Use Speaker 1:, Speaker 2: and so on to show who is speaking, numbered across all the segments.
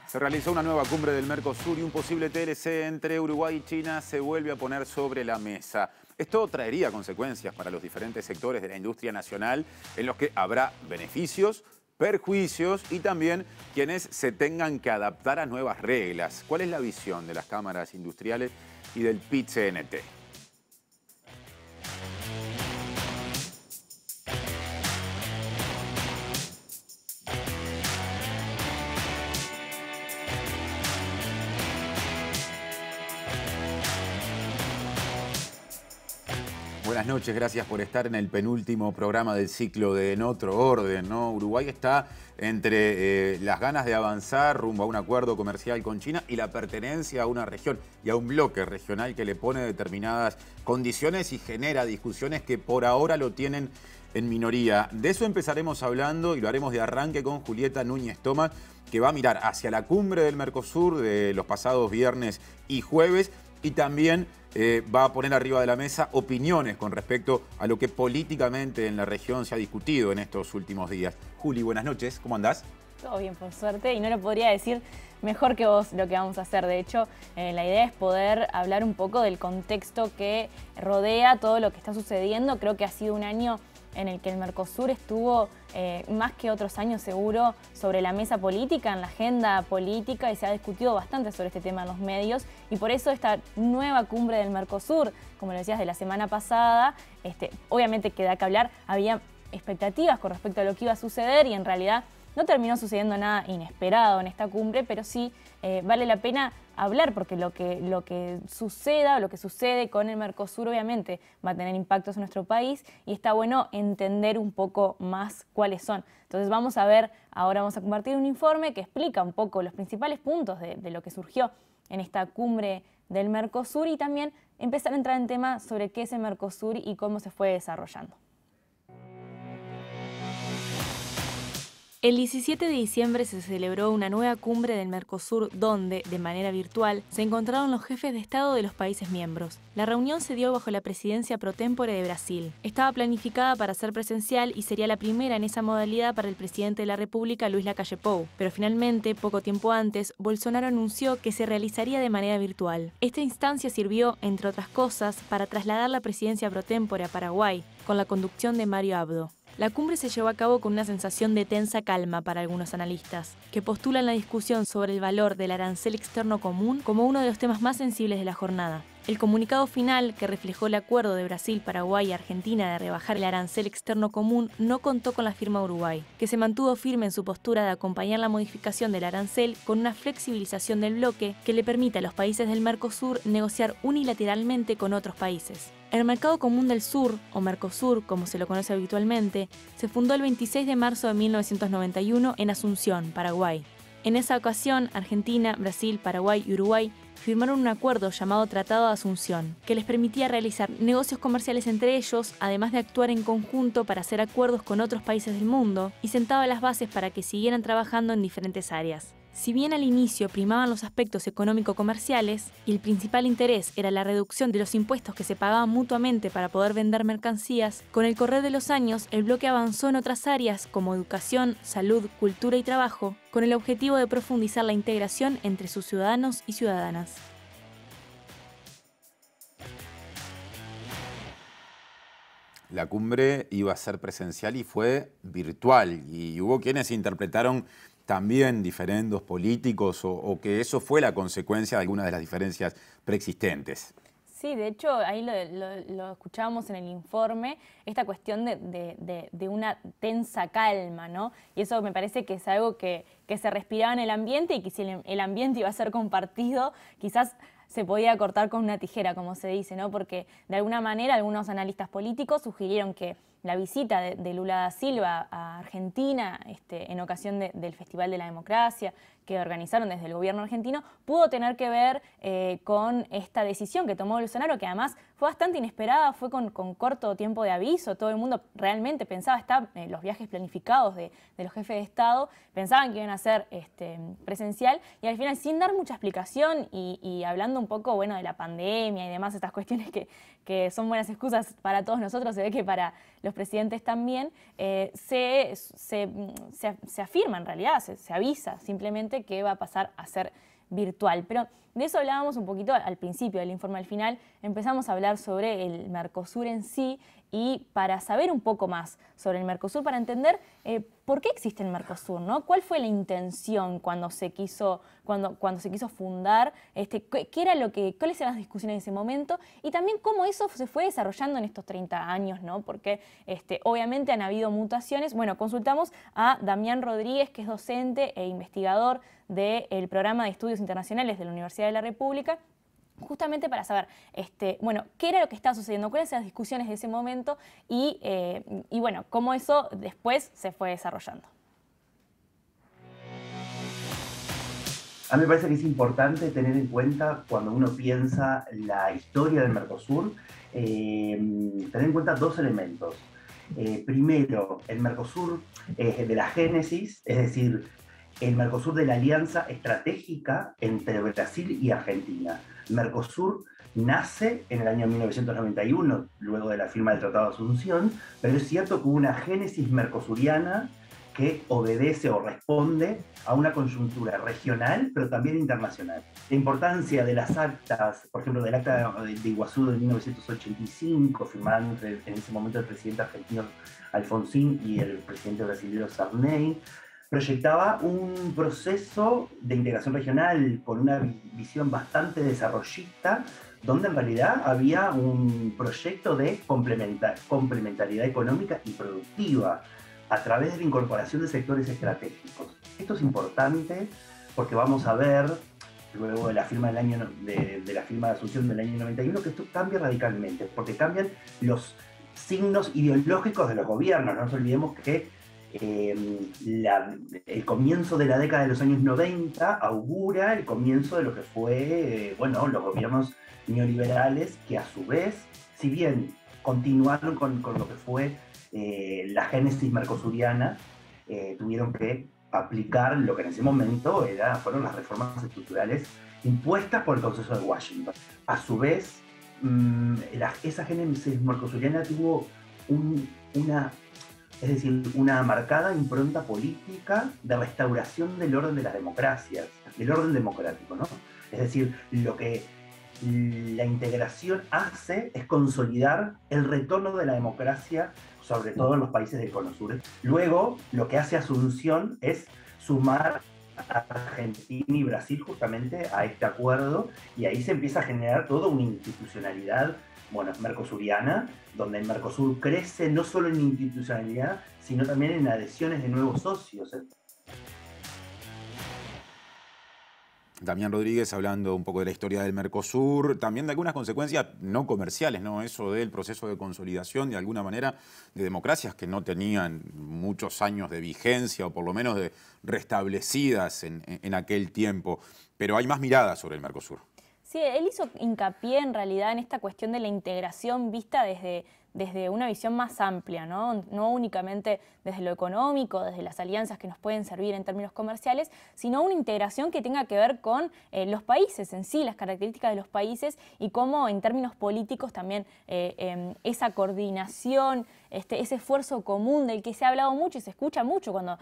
Speaker 1: Se realizó una nueva cumbre del Mercosur y un posible TLC entre Uruguay y China se vuelve a poner sobre la mesa. Esto traería consecuencias para los diferentes sectores de la industria nacional en los que habrá beneficios, perjuicios y también quienes se tengan que adaptar a nuevas reglas. ¿Cuál es la visión de las cámaras industriales y del PIT-CNT? Buenas noches, gracias por estar en el penúltimo programa del ciclo de En Otro Orden, ¿no? Uruguay está entre las ganas de avanzar rumbo a un acuerdo comercial con China y la pertenencia a una región y a un bloque regional que le pone determinadas condiciones y genera discusiones que por ahora lo tienen en minoría. De eso empezaremos hablando y lo haremos de arranque con Julieta Núñez Tomás, que va a mirar hacia la cumbre del Mercosur de los pasados viernes y jueves y también va a poner arriba de la mesa opiniones con respecto a lo que políticamente en la región se ha discutido en estos últimos días. Juli, buenas noches, ¿cómo andás?
Speaker 2: Todo bien, por suerte, y no lo podría decir mejor que vos lo que vamos a hacer. De hecho, la idea es poder hablar un poco del contexto que rodea todo lo que está sucediendo. Creo que ha sido un año en el que el Mercosur estuvo más que otros años seguro sobre la mesa política, en la agenda política, y se ha discutido bastante sobre este tema en los medios, y por eso esta nueva cumbre del Mercosur, como lo decías, de la semana pasada, obviamente que da que hablar, había expectativas con respecto a lo que iba a suceder y en realidad no terminó sucediendo nada inesperado en esta cumbre, pero sí vale la pena hablar porque lo que suceda, lo que sucede con el Mercosur obviamente va a tener impactos en nuestro país y está bueno entender un poco más cuáles son. Entonces vamos a ver, ahora vamos a compartir un informe que explica un poco los principales puntos de lo que surgió en esta cumbre del Mercosur y también empezar a entrar en tema sobre qué es el Mercosur y cómo se fue desarrollando. El 17 de diciembre se celebró una nueva cumbre del Mercosur donde, de manera virtual, se encontraron los jefes de Estado de los países miembros. La reunión se dio bajo la presidencia pro tempore de Brasil. Estaba planificada para ser presencial y sería la primera en esa modalidad para el presidente de la República, Luiz Lacalle Pou. Pero finalmente, poco tiempo antes, Bolsonaro anunció que se realizaría de manera virtual. Esta instancia sirvió, entre otras cosas, para trasladar la presidencia pro tempore a Paraguay, con la conducción de Mário Abdo. La cumbre se llevó a cabo con una sensación de tensa calma para algunos analistas, que postulan la discusión sobre el valor del arancel externo común como uno de los temas más sensibles de la jornada. El comunicado final, que reflejó el acuerdo de Brasil, Paraguay y Argentina de rebajar el arancel externo común, no contó con la firma Uruguay, que se mantuvo firme en su postura de acompañar la modificación del arancel con una flexibilización del bloque que le permita a los países del Mercosur negociar unilateralmente con otros países. El Mercado Común del Sur, o Mercosur, como se lo conoce habitualmente, se fundó el 26 de marzo de 1991 en Asunción, Paraguay. En esa ocasión, Argentina, Brasil, Paraguay y Uruguay firmaron un acuerdo llamado Tratado de Asunción, que les permitía realizar negocios comerciales entre ellos, además de actuar en conjunto para hacer acuerdos con otros países del mundo, y sentaba las bases para que siguieran trabajando en diferentes áreas. Si bien al inicio primaban los aspectos económico-comerciales y el principal interés era la reducción de los impuestos que se pagaban mutuamente para poder vender mercancías, con el correr de los años el bloque avanzó en otras áreas como educación, salud, cultura y trabajo, con el objetivo de profundizar la integración entre sus ciudadanos y ciudadanas.
Speaker 1: La cumbre iba a ser presencial y fue virtual y hubo quienes interpretaron también diferendos políticos o que eso fue la consecuencia de algunas de las diferencias preexistentes.
Speaker 2: Sí, de hecho, ahí lo escuchábamos en el informe, esta cuestión de una tensa calma, ¿no? Y eso me parece que es algo que se respiraba en el ambiente y que si el ambiente iba a ser compartido, quizás se podía cortar con una tijera, como se dice, ¿no? Porque de alguna manera algunos analistas políticos sugirieron que la visita de Lula da Silva a Argentina en ocasión del Festival de la Democracia que organizaron desde el gobierno argentino pudo tener que ver con esta decisión que tomó Bolsonaro, que además fue bastante inesperada, fue con corto tiempo de aviso. Todo el mundo realmente pensaba, los viajes planificados de los jefes de Estado, pensaban que iban a ser presencial y al final sin dar mucha explicación y hablando un poco de la pandemia y demás, estas cuestiones que son buenas excusas para todos nosotros, se ve que para los presidentes también, se afirma en realidad, se avisa simplemente que va a pasar a ser virtual. Pero de eso hablábamos un poquito al principio del informe. Al final empezamos a hablar sobre el Mercosur en sí, y para saber un poco más sobre el Mercosur, para entender por qué existe el Mercosur, ¿no? ¿Cuál fue la intención cuando se quiso fundar? ¿Qué era cuáles eran las discusiones de ese momento? Y también cómo eso se fue desarrollando en estos 30 años, ¿no? Porque obviamente han habido mutaciones. Bueno, consultamos a Damián Rodríguez, que es docente e investigador del Programa de Estudios Internacionales de la Universidad de la República, justamente para saber, bueno, qué era lo que estaba sucediendo, cuáles eran las discusiones de ese momento y bueno, cómo eso después se fue desarrollando.
Speaker 3: A mí me parece que es importante tener en cuenta, cuando uno piensa la historia del Mercosur, tener en cuenta dos elementos. Primero, el Mercosur de la génesis, es decir, el Mercosur de la alianza estratégica entre Brasil y Argentina. Mercosur nace en el año 1991, luego de la firma del Tratado de Asunción, pero es cierto que hubo una génesis mercosuriana que obedece o responde a una coyuntura regional, pero también internacional. La importancia de las actas, por ejemplo, del acta de Iguazú de 1985, firmada en ese momento el presidente argentino Alfonsín y el presidente brasileño Sarney, proyectaba un proceso de integración regional con una visión bastante desarrollista, donde en realidad había un proyecto de complementariedad económica y productiva a través de la incorporación de sectores estratégicos. Esto es importante porque vamos a ver, luego de la firma de la firma de Asunción del año 91, que esto cambia radicalmente, porque cambian los signos ideológicos de los gobiernos. No nos olvidemos que el comienzo de la década de los años 90 augura el comienzo de lo que fue, los gobiernos neoliberales, que a su vez, si bien continuaron con lo que fue la génesis mercosuriana, tuvieron que aplicar lo que en ese momento fueron las reformas estructurales impuestas por el Consenso de Washington. A su vez, esa génesis mercosuriana tuvo una marcada impronta política de restauración del orden de las democracias, del orden democrático, ¿no? Es decir, lo que la integración hace es consolidar el retorno de la democracia, sobre todo en los países del Cono Sur. Luego, lo que hace Asunción es sumar a Argentina y Brasil justamente a este acuerdo, y ahí se empieza a generar toda una institucionalidad mercosuriana, donde el Mercosur crece no solo en institucionalidad, sino también en adhesiones de nuevos socios.
Speaker 1: Damián Rodríguez hablando un poco de la historia del Mercosur, también de algunas consecuencias no comerciales, ¿no? Eso del proceso de consolidación, de alguna manera, de democracias que no tenían muchos años de vigencia, o por lo menos restablecidas en aquel tiempo. Pero hay más miradas sobre el Mercosur.
Speaker 2: Sí, él hizo hincapié en realidad en esta cuestión de la integración vista desde una visión más amplia, ¿no? No únicamente desde lo económico, desde las alianzas que nos pueden servir en términos comerciales, sino una integración que tenga que ver con los países en sí, las características de los países, y cómo en términos políticos también esa coordinación, ese esfuerzo común del que se ha hablado mucho y se escucha mucho cuando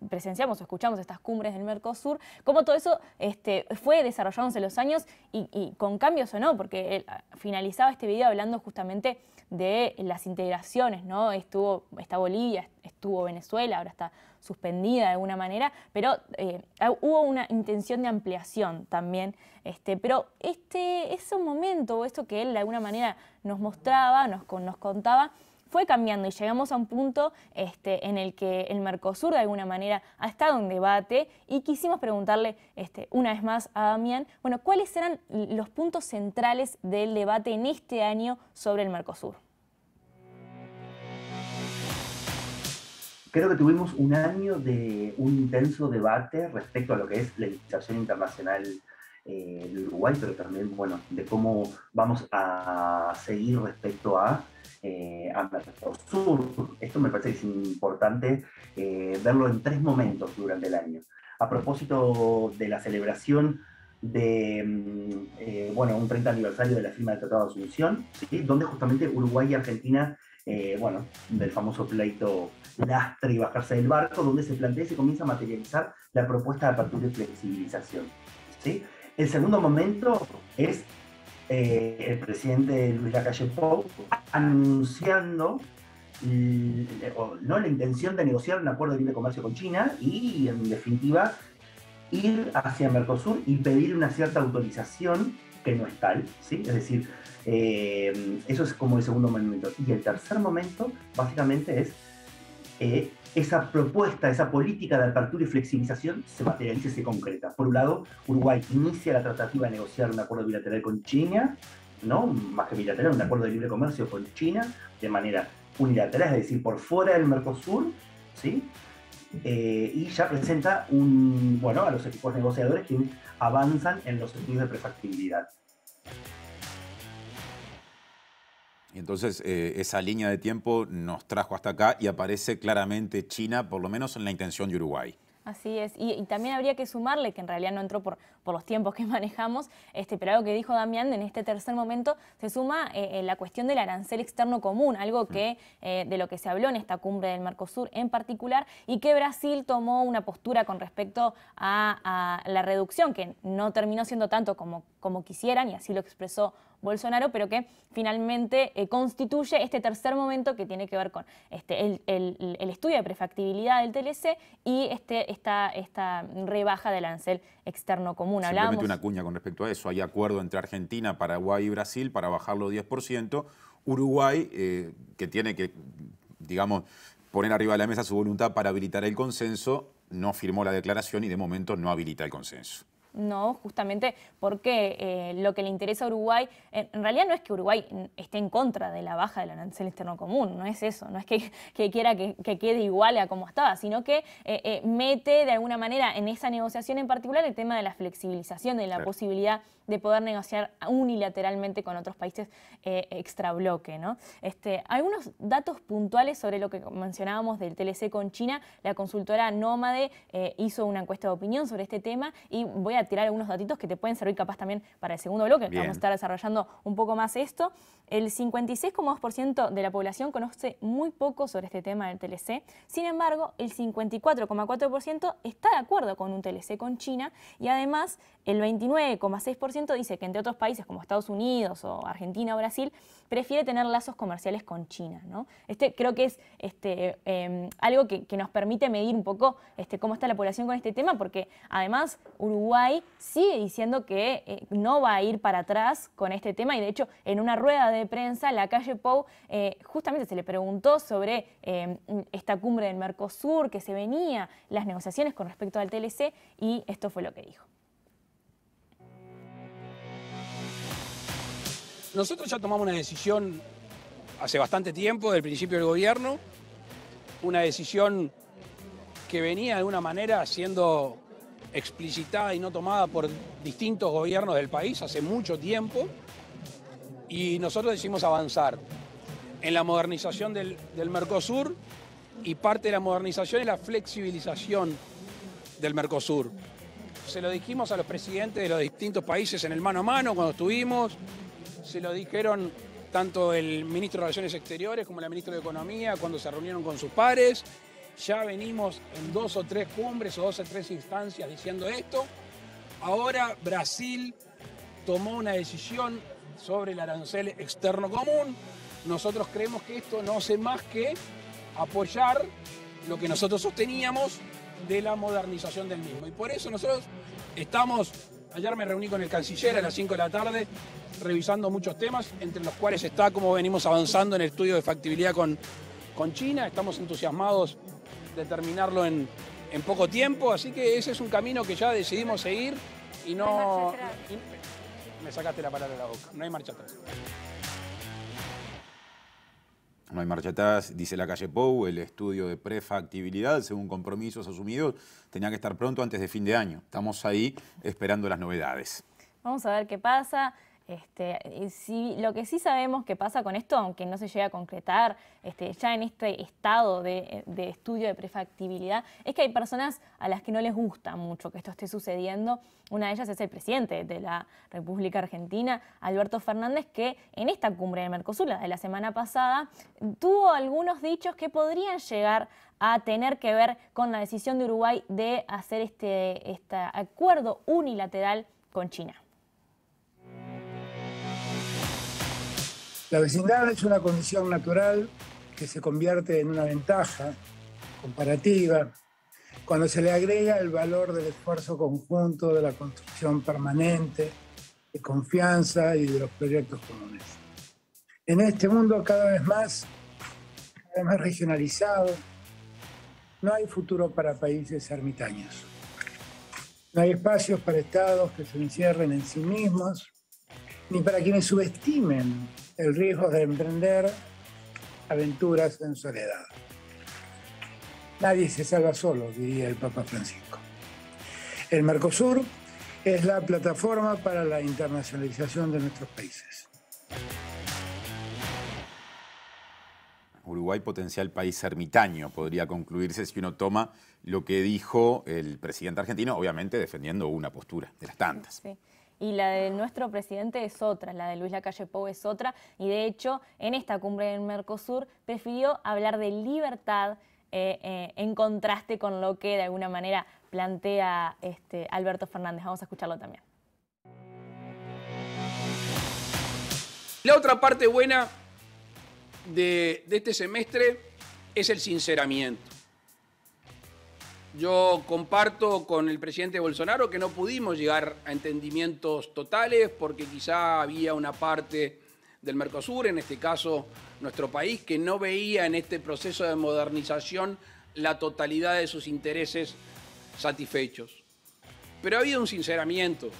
Speaker 2: presenciamos o escuchamos estas cumbres del Mercosur, cómo todo eso fue desarrollándose en los años y con cambios o no, porque él finalizaba este video hablando justamente de las integraciones, ¿no? Está Bolivia, estuvo Venezuela, ahora está suspendida de alguna manera, pero hubo una intención de ampliación también. Pero ese momento, esto que él de alguna manera nos mostraba, nos contaba, fue cambiando y llegamos a un punto en el que el Mercosur de alguna manera ha estado en debate, y quisimos preguntarle una vez más a Damián, bueno, ¿cuáles eran los puntos centrales del debate en este año sobre el Mercosur?
Speaker 3: Creo que tuvimos un año de un intenso debate respecto a lo que es la legislación internacional de Uruguay, pero también, de cómo vamos a seguir respecto a Mercosur. Esto me parece que es importante verlo en 3 momentos durante el año. A propósito de la celebración de bueno, un 30 aniversario de la firma del Tratado de Asunción, ¿sí? Donde justamente Uruguay y Argentina, bueno, del famoso pleito lastre y bajarse del barco, donde se plantea y se comienza a materializar la propuesta de apertura y flexibilización, ¿sí? El segundo momento es el presidente Luis Lacalle Pou anunciando ¿no? la intención de negociar un acuerdo de libre comercio con China y, en definitiva, ir hacia Mercosur y pedir una cierta autorización que no es tal, ¿sí? Es decir, eso es como el segundo momento. Y el tercer momento, básicamente, es esa propuesta, esa política de apertura y flexibilización se materializa y se concreta. Por un lado, Uruguay inicia la tratativa de negociar un acuerdo bilateral con China, ¿no? Más que bilateral, un acuerdo de libre comercio con China, de manera unilateral, es decir, por fuera del Mercosur, ¿sí? Y ya presenta bueno, a los equipos negociadores que avanzan en los estudios de prefactibilidad.
Speaker 1: Y entonces esa línea de tiempo nos trajo hasta acá y aparece claramente China, por lo menos en la intención de Uruguay.
Speaker 2: Así es, y también habría que sumarle, que en realidad no entró por los tiempos que manejamos, pero algo que dijo Damián, en este tercer momento se suma la cuestión del arancel externo común, algo que de lo que se habló en esta cumbre del Mercosur en particular, y que Brasil tomó una postura con respecto a la reducción, que no terminó siendo tanto como quisieran, y así lo expresó Bolsonaro, pero que finalmente constituye este tercer momento que tiene que ver con el estudio de prefactibilidad del TLC y esta rebaja del arancel externo común.
Speaker 1: Simplemente una cuña con respecto a eso. Hay acuerdo entre Argentina, Paraguay y Brasil para bajarlo 10%. Uruguay, que tiene que, digamos, poner arriba de la mesa su voluntad para habilitar el consenso, no firmó la declaración y de momento no habilita el consenso.
Speaker 2: No, justamente porque lo que le interesa a Uruguay, en realidad no es que Uruguay esté en contra de la baja del arancel externo común, no es eso, no es que quiera que quede igual a como estaba, sino que mete de alguna manera en esa negociación en particular el tema de la flexibilización, de la posibilidad de poder negociar unilateralmente con otros países extrabloque, ¿no? Algunos datos puntuales sobre lo que mencionábamos del TLC con China. La consultora Nómade hizo una encuesta de opinión sobre este tema y voy a tirar algunos datitos que te pueden servir capaz también para el segundo bloque. Vamos a estar desarrollando un poco más esto. El 56,2% de la población conoce muy poco sobre este tema del TLC. Sin embargo, el 54,4% está de acuerdo con un TLC con China y además el 29,6% dice que entre otros países como Estados Unidos o Argentina o Brasil prefiere tener lazos comerciales con China, ¿no? Creo que es algo que nos permite medir un poco cómo está la población con este tema, porque además Uruguay sigue diciendo que no va a ir para atrás con este tema y de hecho en una rueda de prensa Lacalle Pou justamente se le preguntó sobre esta cumbre del Mercosur que se venía, las negociaciones con respecto al TLC y esto fue lo que dijo.
Speaker 4: Nosotros ya tomamos una decisión hace bastante tiempo, del principio del gobierno, una decisión que venía de alguna manera siendo explicitada y no tomada por distintos gobiernos del país hace mucho tiempo, y nosotros decidimos avanzar en la modernización del Mercosur, y parte de la modernización es la flexibilización del Mercosur. Se lo dijimos a los presidentes de los distintos países en el mano a mano cuando estuvimos. Se lo dijeron tanto el ministro de Relaciones Exteriores como la ministra de Economía cuando se reunieron con sus pares. Ya venimos en 2 o 3 cumbres o 2 o 3 instancias diciendo esto. Ahora Brasil tomó una decisión sobre el arancel externo común. Nosotros creemos que esto no hace más que apoyar lo que nosotros sosteníamos de la modernización del mismo. Y por eso nosotros ayer me reuní con el canciller a las 5 de la tarde, revisando muchos temas, entre los cuales está cómo venimos avanzando en el estudio de factibilidad con China. Estamos entusiasmados de terminarlo en poco tiempo, así que ese es un camino que ya decidimos seguir y no... Me sacaste la palabra de la boca, no hay marcha atrás.
Speaker 1: No hay marcha atrás, dice Lacalle Pou, el estudio de prefactibilidad, según compromisos asumidos, tenía que estar pronto antes de fin de año. Estamos ahí esperando las novedades.
Speaker 2: Vamos a ver qué pasa. Lo que sí sabemos que pasa con esto, aunque no se llegue a concretar ya en este estado de estudio de prefactibilidad, es que hay personas a las que no les gusta mucho que esto esté sucediendo. Una de ellas es el presidente de la República Argentina, Alberto Fernández, que en esta cumbre de Mercosur, la de la semana pasada, tuvo algunos dichos que podrían llegar a tener que ver con la decisión de Uruguay de hacer este acuerdo unilateral con China.
Speaker 5: La vecindad es una condición natural que se convierte en una ventaja comparativa cuando se le agrega el valor del esfuerzo conjunto, de la construcción permanente, de confianza y de los proyectos comunes. En este mundo cada vez más regionalizado, no hay futuro para países ermitaños. No hay espacios para estados que se encierren en sí mismos, ni para quienes subestimen el riesgo de emprender aventuras en soledad. Nadie se salva solo, diría el Papa Francisco. El Mercosur es la plataforma para la internacionalización de nuestros países.
Speaker 1: Uruguay, potencial país ermitaño, podría concluirse si uno toma lo que dijo el presidente argentino, obviamente defendiendo una postura de las tantas.
Speaker 2: Sí. Y la de nuestro presidente es otra, la de Luis Lacalle Pou es otra, y de hecho en esta cumbre del Mercosur prefirió hablar de libertad en contraste con lo que de alguna manera plantea Alberto Fernández. Vamos a escucharlo también.
Speaker 4: La otra parte buena de este semestre es el sinceramiento. Yo comparto con el presidente Bolsonaro que no pudimos llegar a entendimientos totales porque quizá había una parte del Mercosur, en este caso nuestro país, que no veía en este proceso de modernización la totalidad de sus intereses satisfechos. Pero ha habido un sinceramiento.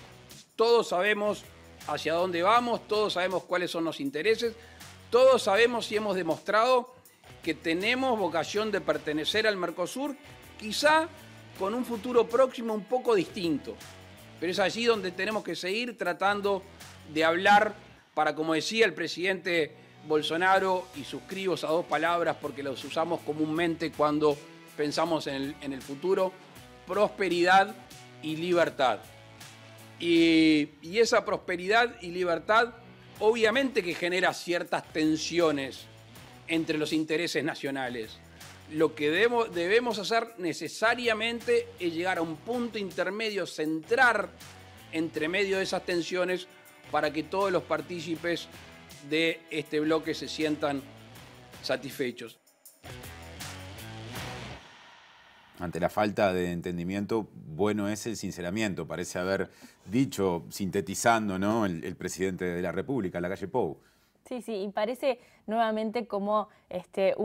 Speaker 4: Todos sabemos hacia dónde vamos, todos sabemos cuáles son los intereses, todos sabemos y hemos demostrado que tenemos vocación de pertenecer al Mercosur, quizá con un futuro próximo un poco distinto. Pero es allí donde tenemos que seguir tratando de hablar para, como decía el presidente Bolsonaro, y suscribo esas dos palabras porque las usamos comúnmente cuando pensamos en el futuro, prosperidad y libertad. Y esa prosperidad y libertad obviamente que genera ciertas tensiones entre los intereses nacionales. Lo que debemos hacer necesariamente es llegar a un punto intermedio, centrar entre medio de esas tensiones para que todos los partícipes de este bloque se sientan satisfechos.
Speaker 1: Ante la falta de entendimiento, bueno es el sinceramiento, parece haber dicho, sintetizando, ¿no?, el presidente de la República, Lacalle Pou.
Speaker 2: Sí, y parece nuevamente como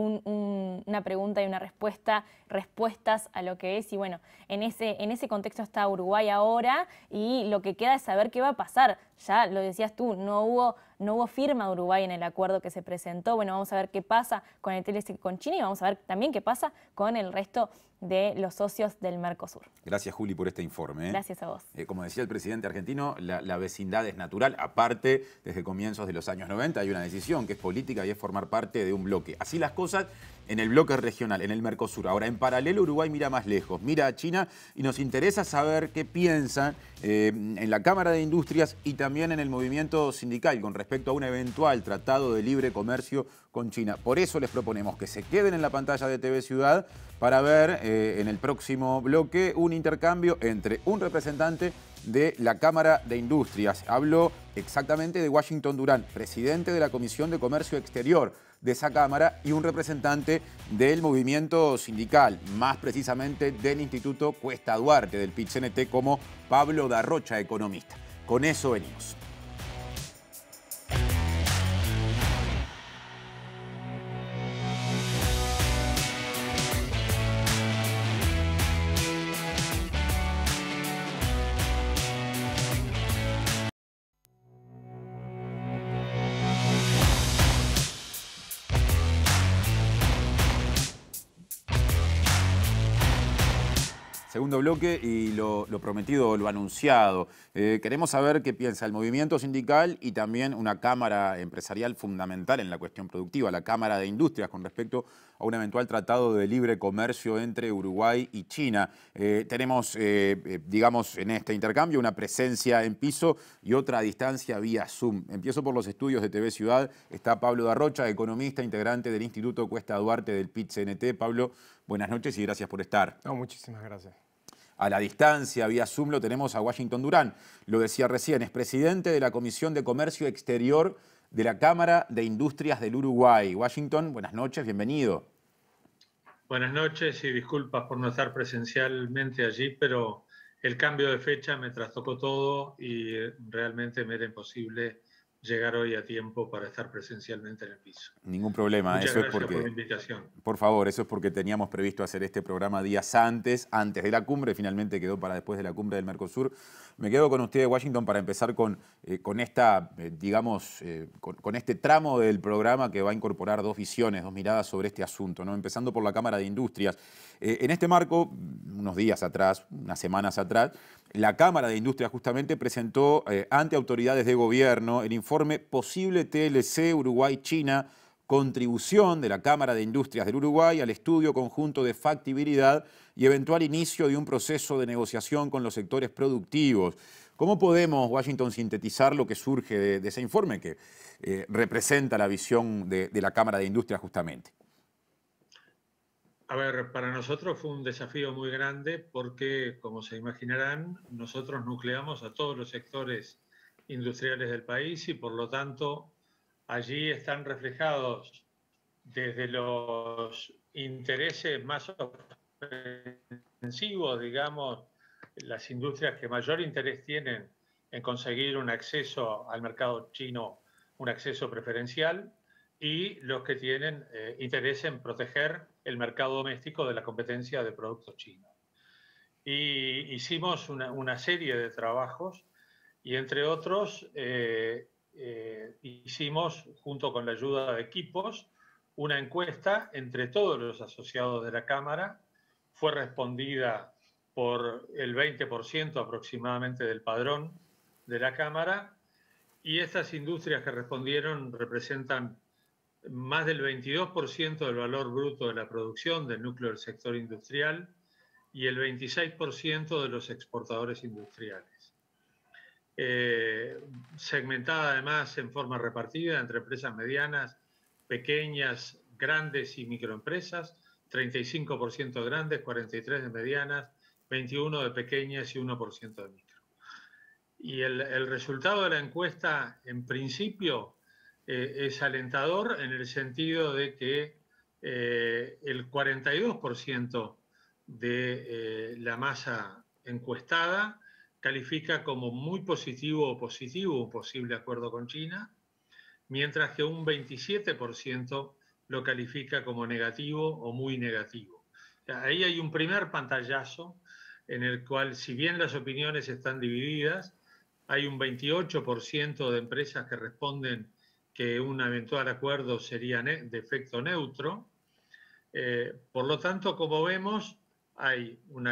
Speaker 2: una pregunta y una respuesta, respuestas a lo que es. Y bueno, en ese contexto está Uruguay ahora y lo que queda es saber qué va a pasar. Ya lo decías tú, no hubo firma de Uruguay en el acuerdo que se presentó. Bueno, vamos a ver qué pasa con el TLC con China y vamos a ver también qué pasa con el resto de los socios del Mercosur.
Speaker 1: Gracias, Juli, por este informe.
Speaker 2: Gracias a vos.
Speaker 1: Como decía el presidente argentino, la vecindad es natural. Aparte, desde comienzos de los años 90 hay una decisión que es política y es formar parte de un bloque. Así las cosas en el bloque regional, en el Mercosur. Ahora, en paralelo, Uruguay mira más lejos, mira a China y nos interesa saber qué piensan en la Cámara de Industrias y también en el movimiento sindical con respecto a un eventual tratado de libre comercio con China. Por eso les proponemos que se queden en la pantalla de TV Ciudad para ver en el próximo bloque un intercambio entre un representante de la Cámara de Industrias. Hablo exactamente de Washington Durán, presidente de la Comisión de Comercio Exterior de esa Cámara, y un representante del movimiento sindical, más precisamente del Instituto Cuesta Duarte, del PIT-CNT, como Pablo Darrocha, economista. Con eso venimos. Segundo bloque y lo prometido, lo anunciado. Queremos saber qué piensa el movimiento sindical y también una cámara empresarial fundamental en la cuestión productiva, la Cámara de Industrias, con respecto a un eventual tratado de libre comercio entre Uruguay y China. Tenemos, digamos, en este intercambio una presencia en piso y otra a distancia vía Zoom. Empiezo por los estudios de TV Ciudad. Está Pablo Darrocha, economista, integrante del Instituto Cuesta Duarte del PIT-CNT. Pablo, buenas noches y gracias por estar.
Speaker 6: No, muchísimas gracias.
Speaker 1: A la distancia, vía Zoom, lo tenemos a Washington Durán. Lo decía recién, es presidente de la Comisión de Comercio Exterior de la Cámara de Industrias del Uruguay. Washington, buenas noches, bienvenido.
Speaker 7: Buenas noches y disculpas por no estar presencialmente allí, pero el cambio de fecha me trastocó todo y realmente me era imposible llegar hoy a tiempo para estar presencialmente en el piso.
Speaker 1: Ningún problema.
Speaker 7: Muchas
Speaker 1: eso
Speaker 7: gracias
Speaker 1: es porque,
Speaker 7: por la invitación.
Speaker 1: Por favor, eso es porque teníamos previsto hacer este programa días antes de la cumbre, finalmente quedó para después de la cumbre del Mercosur. Me quedo con usted, Washington, para empezar con esta, digamos, con este tramo del programa que va a incorporar dos visiones, dos miradas sobre este asunto, ¿no? Empezando por la Cámara de Industrias. En este marco, unos días atrás, unas semanas atrás, la Cámara de Industrias justamente presentó ante autoridades de gobierno el informe Posible TLC Uruguay-China, contribución de la Cámara de Industrias del Uruguay al estudio conjunto de factibilidad y eventual inicio de un proceso de negociación con los sectores productivos. ¿Cómo podemos, Washington, sintetizar lo que surge de ese informe que representa la visión de la Cámara de Industrias justamente?
Speaker 7: A ver, para nosotros fue un desafío muy grande porque, como se imaginarán, nosotros nucleamos a todos los sectores industriales del país y, por lo tanto, allí están reflejados desde los intereses más ofensivos, digamos, las industrias que mayor interés tienen en conseguir un acceso al mercado chino, un acceso preferencial, y los que tienen interés en proteger el mercado doméstico de la competencia de productos chinos. Y hicimos una serie de trabajos y, entre otros, hicimos, junto con la ayuda de equipos, una encuesta entre todos los asociados de la Cámara. Fue respondida por el 20% aproximadamente del padrón de la Cámara, y estas industrias que respondieron representan más del 22% del valor bruto de la producción del núcleo del sector industrial y el 26% de los exportadores industriales. Segmentada además en forma repartida entre empresas medianas, pequeñas, grandes y microempresas, 35% grandes, 43% de medianas, 21% de pequeñas y 1% de micro. Y el resultado de la encuesta, en principio, es alentador en el sentido de que el 42% de la masa encuestada califica como muy positivo o positivo un posible acuerdo con China, mientras que un 27% lo califica como negativo o muy negativo. Ahí hay un primer pantallazo en el cual, si bien las opiniones están divididas, hay un 28% de empresas que responden que un eventual acuerdo sería de efecto neutro. Por lo tanto, como vemos, hay un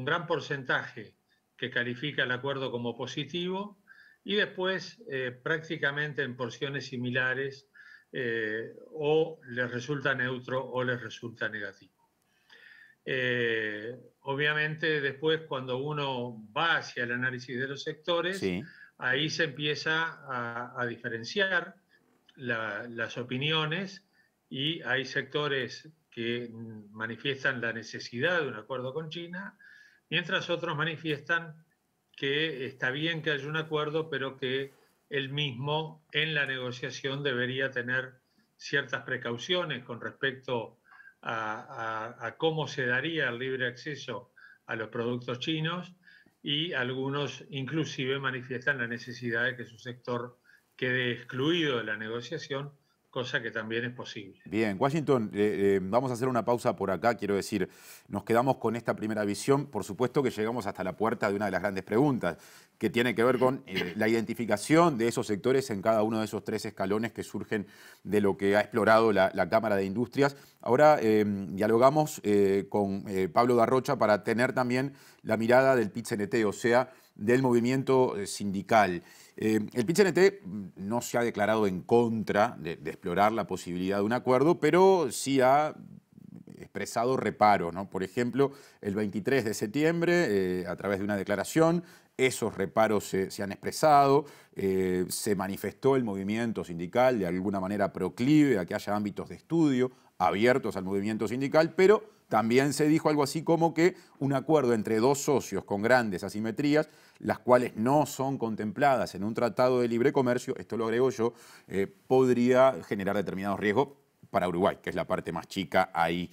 Speaker 7: gran porcentaje que califica el acuerdo como positivo y después prácticamente en porciones similares o les resulta neutro o les resulta negativo. Obviamente después, cuando uno va hacia el análisis de los sectores, sí, ahí se empieza a diferenciar las opiniones, y hay sectores que manifiestan la necesidad de un acuerdo con China, mientras otros manifiestan que está bien que haya un acuerdo, pero que él mismo en la negociación debería tener ciertas precauciones con respecto a cómo se daría el libre acceso a los productos chinos, y algunos inclusive manifiestan la necesidad de que su sector quede excluido de la negociación cosa que también es posible.
Speaker 1: Bien, Washington, vamos a hacer una pausa por acá. Quiero decir, nos quedamos con esta primera visión. Por supuesto que llegamos hasta la puerta de una de las grandes preguntas, que tiene que ver con la identificación de esos sectores en cada uno de esos 3 escalones que surgen de lo que ha explorado la Cámara de Industrias. Ahora dialogamos con Pablo Darrocha para tener también la mirada del PIT-CNT, o sea, del movimiento sindical. El PIT-CNT no se ha declarado en contra de explorar la posibilidad de un acuerdo, pero sí ha expresado reparos, ¿no? Por ejemplo, el 23 de septiembre, a través de una declaración, esos reparos se han expresado, se manifestó el movimiento sindical de alguna manera proclive a que haya ámbitos de estudio abiertos al movimiento sindical, pero también se dijo algo así como que un acuerdo entre 2 socios con grandes asimetrías, las cuales no son contempladas en un tratado de libre comercio, esto lo agrego yo, podría generar determinados riesgos para Uruguay, que es la parte más chica ahí.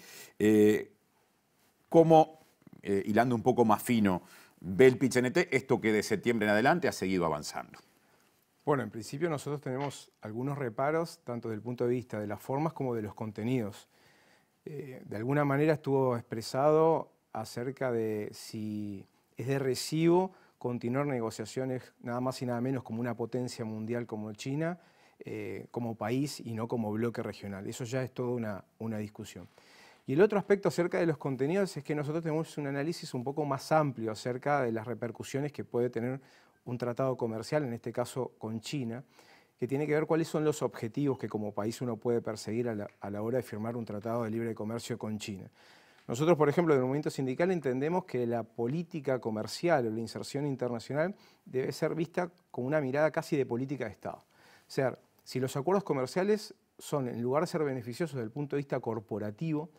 Speaker 1: ¿Cómo, hilando un poco más fino, ve el PIT-CNT esto que de septiembre en adelante ha seguido avanzando?
Speaker 6: Bueno, en principio nosotros tenemos algunos reparos, tanto desde el punto de vista de las formas como de los contenidos. De alguna manera estuvo expresado acerca de si es de recibo continuar negociaciones nada más y nada menos como una potencia mundial como China, como país y no como bloque regional. Eso ya es toda una discusión. Y el otro aspecto acerca de los contenidos es que nosotros tenemos un análisis un poco más amplio acerca de las repercusiones que puede tener un tratado comercial, en este caso con China, que tiene que ver cuáles son los objetivos que como país uno puede perseguir a la hora de firmar un tratado de libre comercio con China. Nosotros, por ejemplo, en el movimiento sindical entendemos que la política comercial o la inserción internacional debe ser vista con una mirada casi de política de Estado. O sea, si los acuerdos comerciales son, en lugar de ser beneficiosos desde el punto de vista corporativo,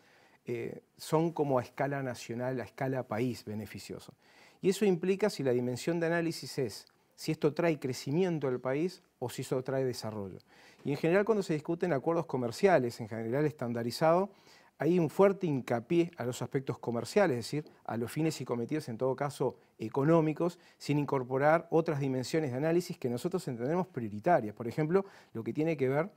Speaker 6: son como a escala nacional, a escala país beneficiosos. Y eso implica si la dimensión de análisis es si esto trae crecimiento al país o si eso trae desarrollo. Y en general cuando se discuten acuerdos comerciales, en general estandarizado, hay un fuerte hincapié a los aspectos comerciales, es decir, a los fines y cometidos en todo caso económicos, sin incorporar otras dimensiones de análisis que nosotros entendemos prioritarias. Por ejemplo, lo que tiene que ver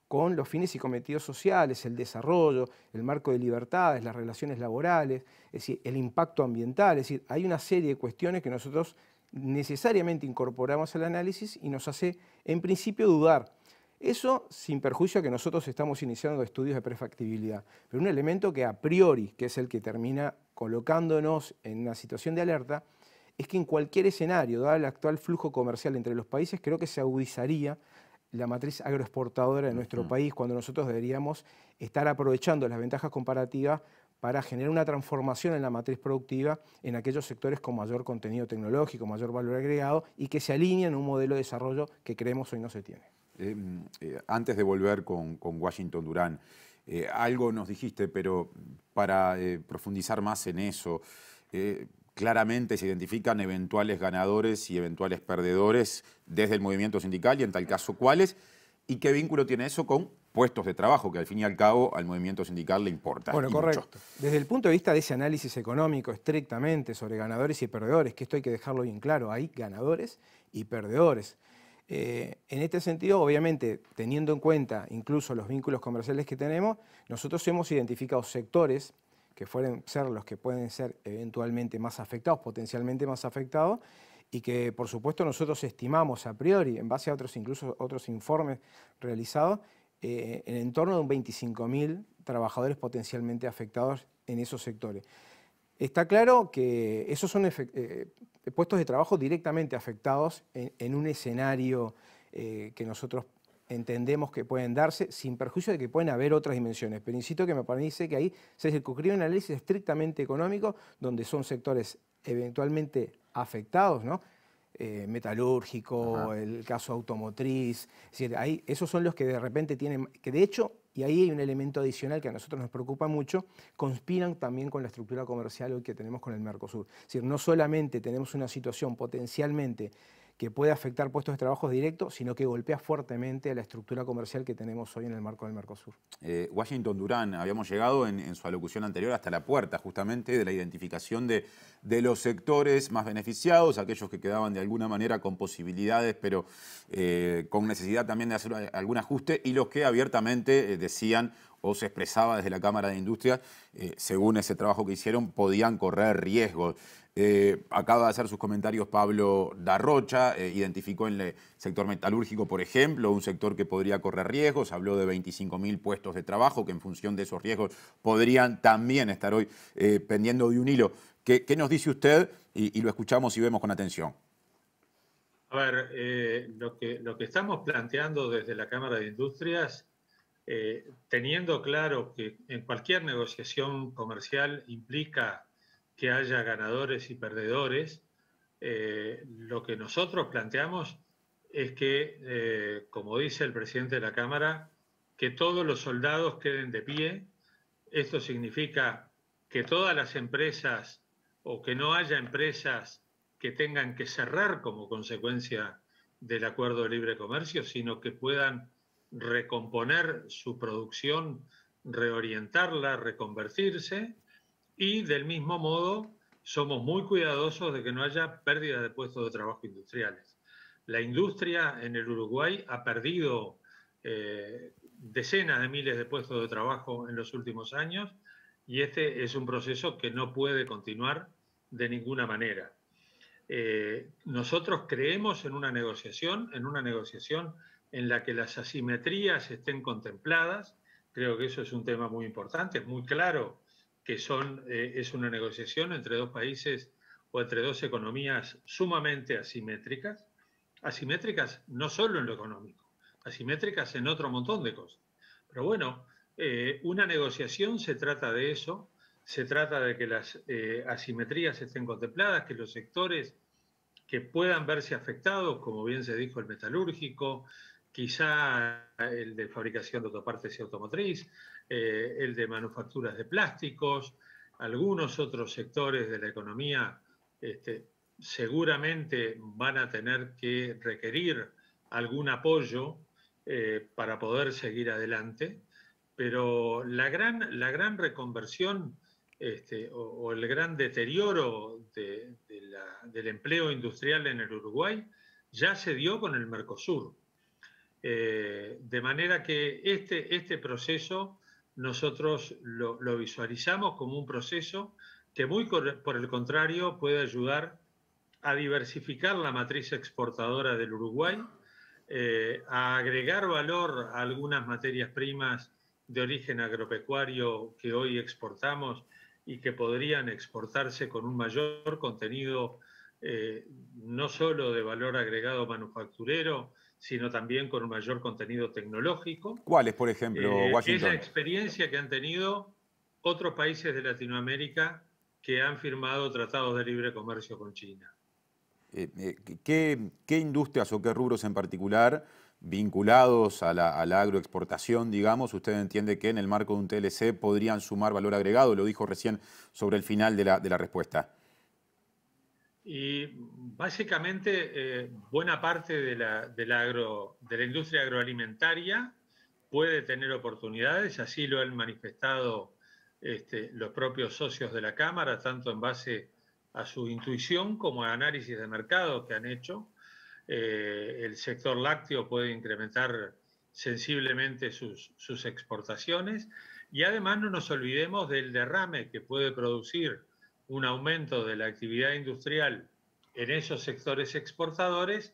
Speaker 6: con los fines y cometidos sociales, el desarrollo, el marco de libertades, las relaciones laborales, es decir, el impacto ambiental. Es decir, hay una serie de cuestiones que nosotros necesariamente incorporamos al análisis y nos hace, en principio, dudar. Eso sin perjuicio a que nosotros estamos iniciando estudios de prefactibilidad, pero un elemento que a priori, que es el que termina colocándonos en una situación de alerta, es que en cualquier escenario, dado el actual flujo comercial entre los países, creo que se agudizaría la matriz agroexportadora de nuestro país, cuando nosotros deberíamos estar aprovechando las ventajas comparativas para generar una transformación en la matriz productiva en aquellos sectores con mayor contenido tecnológico, mayor valor agregado y que se alinean a un modelo de desarrollo que creemos hoy no se tiene.
Speaker 1: Antes de volver con Washington Durán, algo nos dijiste, pero para profundizar más en eso, claramente se identifican eventuales ganadores y eventuales perdedores desde el movimiento sindical y en tal caso cuáles, y qué vínculo tiene eso con puestos de trabajo, que al fin y al cabo al movimiento sindical le importa.
Speaker 6: Bueno, correcto. Mucho. Desde el punto de vista de ese análisis económico estrictamente sobre ganadores y perdedores, que esto hay que dejarlo bien claro, hay ganadores y perdedores. En este sentido, obviamente, teniendo en cuenta incluso los vínculos comerciales que tenemos, nosotros hemos identificado sectores que pueden ser los que pueden ser eventualmente más afectados, potencialmente más afectados, y que por supuesto nosotros estimamos a priori, en base a incluso otros informes realizados, en el entorno de un 25.000 trabajadores potencialmente afectados en esos sectores. Está claro que esos son puestos de trabajo directamente afectados en un escenario que nosotros entendemos que pueden darse, sin perjuicio de que pueden haber otras dimensiones. Pero insisto que me parece que ahí se circunscribe un análisis estrictamente económico, donde son sectores eventualmente afectados, ¿no? Metalúrgico, el caso automotriz, es decir, ahí, esos son los que de repente tienen, que de hecho, y ahí hay un elemento adicional que a nosotros nos preocupa mucho, conspiran también con la estructura comercial hoy que tenemos con el Mercosur. Es decir, no solamente tenemos una situación potencialmente que puede afectar puestos de trabajo directos, sino que golpea fuertemente a la estructura comercial que tenemos hoy en el marco del Mercosur.
Speaker 1: Washington Durán, habíamos llegado en su alocución anterior hasta la puerta justamente de la identificación de los sectores más beneficiados, aquellos que quedaban de alguna manera con posibilidades, pero con necesidad también de hacer algún ajuste, y los que abiertamente decían o se expresaba desde la Cámara de Industria, según ese trabajo que hicieron, podían correr riesgos. Acaba de hacer sus comentarios Pablo Darrocha, identificó en el sector metalúrgico, por ejemplo, un sector que podría correr riesgos, habló de 25.000 puestos de trabajo que en función de esos riesgos podrían también estar hoy pendiendo de un hilo. ¿Qué nos dice usted? Y lo escuchamos y vemos con atención.
Speaker 7: A ver, lo que estamos planteando desde la Cámara de Industrias, teniendo claro que en cualquier negociación comercial implica que haya ganadores y perdedores, lo que nosotros planteamos es que, como dice el presidente de la Cámara, que todos los soldados queden de pie. Esto significa que todas las empresas o que no haya empresas que tengan que cerrar como consecuencia del acuerdo de libre comercio, sino que puedan recomponer su producción, reorientarla, reconvertirse, y del mismo modo somos muy cuidadosos de que no haya pérdida de puestos de trabajo industriales. La industria en el Uruguay ha perdido decenas de miles de puestos de trabajo en los últimos años, y este es un proceso que no puede continuar de ninguna manera. Nosotros creemos en una negociación en la que las asimetrías estén contempladas. Creo que eso es un tema muy importante. Es muy claro que es una negociación entre dos países o entre dos economías sumamente asimétricas. Asimétricas no solo en lo económico, asimétricas en otro montón de cosas. Pero bueno, una negociación se trata de eso. Se trata de que las asimetrías estén contempladas, que los sectores que puedan verse afectados, como bien se dijo, el metalúrgico, quizá el de fabricación de autopartes y automotriz, el de manufacturas de plásticos, algunos otros sectores de la economía seguramente van a tener que requerir algún apoyo para poder seguir adelante, pero la gran reconversión o el gran deterioro del empleo industrial en el Uruguay ya se dio con el Mercosur. De manera que este proceso nosotros lo visualizamos como un proceso que muy por el contrario puede ayudar a diversificar la matriz exportadora del Uruguay, a agregar valor a algunas materias primas de origen agropecuario que hoy exportamos y que podrían exportarse con un mayor contenido, no solo de valor agregado manufacturero, sino también con un mayor contenido tecnológico.
Speaker 1: ¿Cuáles, por ejemplo, Washington?
Speaker 7: Es la experiencia que han tenido otros países de Latinoamérica que han firmado tratados de libre comercio con China.
Speaker 1: ¿Qué industrias o qué rubros en particular vinculados a la agroexportación, digamos, usted entiende que en el marco de un TLC podrían sumar valor agregado? Lo dijo recién sobre el final de la respuesta.
Speaker 7: Y básicamente buena parte de la industria agroalimentaria puede tener oportunidades, así lo han manifestado los propios socios de la Cámara, tanto en base a su intuición como a análisis de mercado que han hecho. El sector lácteo puede incrementar sensiblemente sus exportaciones, y además no nos olvidemos del derrame que puede producir un aumento de la actividad industrial en esos sectores exportadores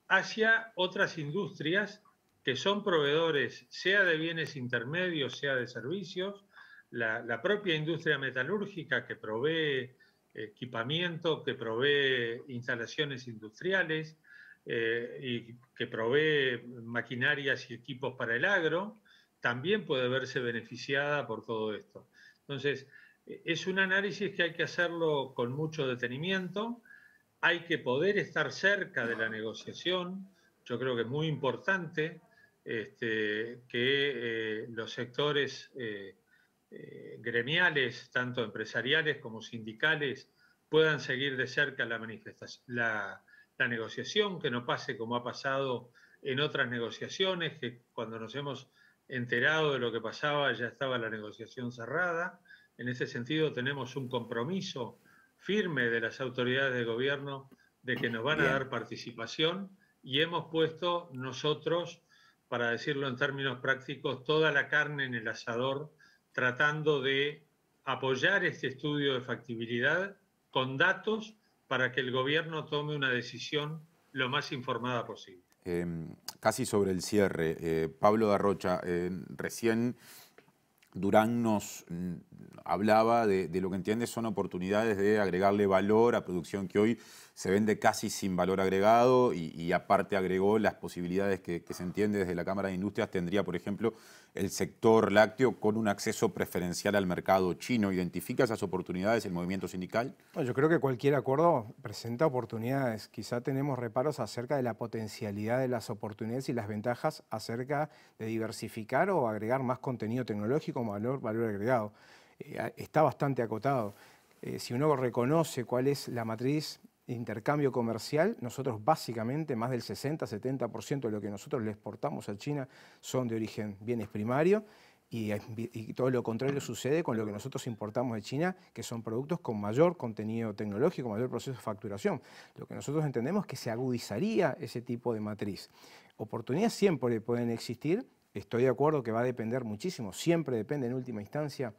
Speaker 7: hacia otras industrias que son proveedores, sea de bienes intermedios, sea de servicios. La propia industria metalúrgica, que provee equipamiento, que provee instalaciones industriales y que provee maquinarias y equipos para el agro, también puede verse beneficiada por todo esto. Entonces, es un análisis que hay que hacerlo con mucho detenimiento. Hay que poder estar cerca de la negociación. Yo creo que es muy importante que los sectores gremiales, tanto empresariales como sindicales, puedan seguir de cerca la la negociación, que no pase como ha pasado en otras negociaciones, que cuando nos hemos enterado de lo que pasaba ya estaba la negociación cerrada. En ese sentido tenemos un compromiso firme de las autoridades de gobierno de que nos van a dar participación, y hemos puesto nosotros, para decirlo en términos prácticos, toda la carne en el asador, tratando de apoyar este estudio de factibilidad con datos para que el gobierno tome una decisión lo más informada posible.
Speaker 1: Casi sobre el cierre, Pablo Darrocha, recién Durán nos hablaba de lo que entiende son oportunidades de agregarle valor a producción que hoy se vende casi sin valor agregado, y aparte agregó las posibilidades que se entiende desde la Cámara de Industrias tendría, por ejemplo, el sector lácteo con un acceso preferencial al mercado chino. ¿Identifica esas oportunidades el movimiento sindical?
Speaker 6: Bueno, yo creo que cualquier acuerdo presenta oportunidades. Quizá tenemos reparos acerca de la potencialidad de las oportunidades y las ventajas acerca de diversificar o agregar más contenido tecnológico, valor agregado. Está bastante acotado. Si uno reconoce cuál es la matriz de intercambio comercial, nosotros básicamente más del 60-70% de lo que nosotros le exportamos a China son de origen bienes primarios, y todo lo contrario sucede con lo que nosotros importamos de China, que son productos con mayor contenido tecnológico, mayor proceso de facturación. Lo que nosotros entendemos es que se agudizaría ese tipo de matriz. Oportunidades siempre pueden existir. Estoy de acuerdo que va a depender muchísimo, siempre depende en última instancia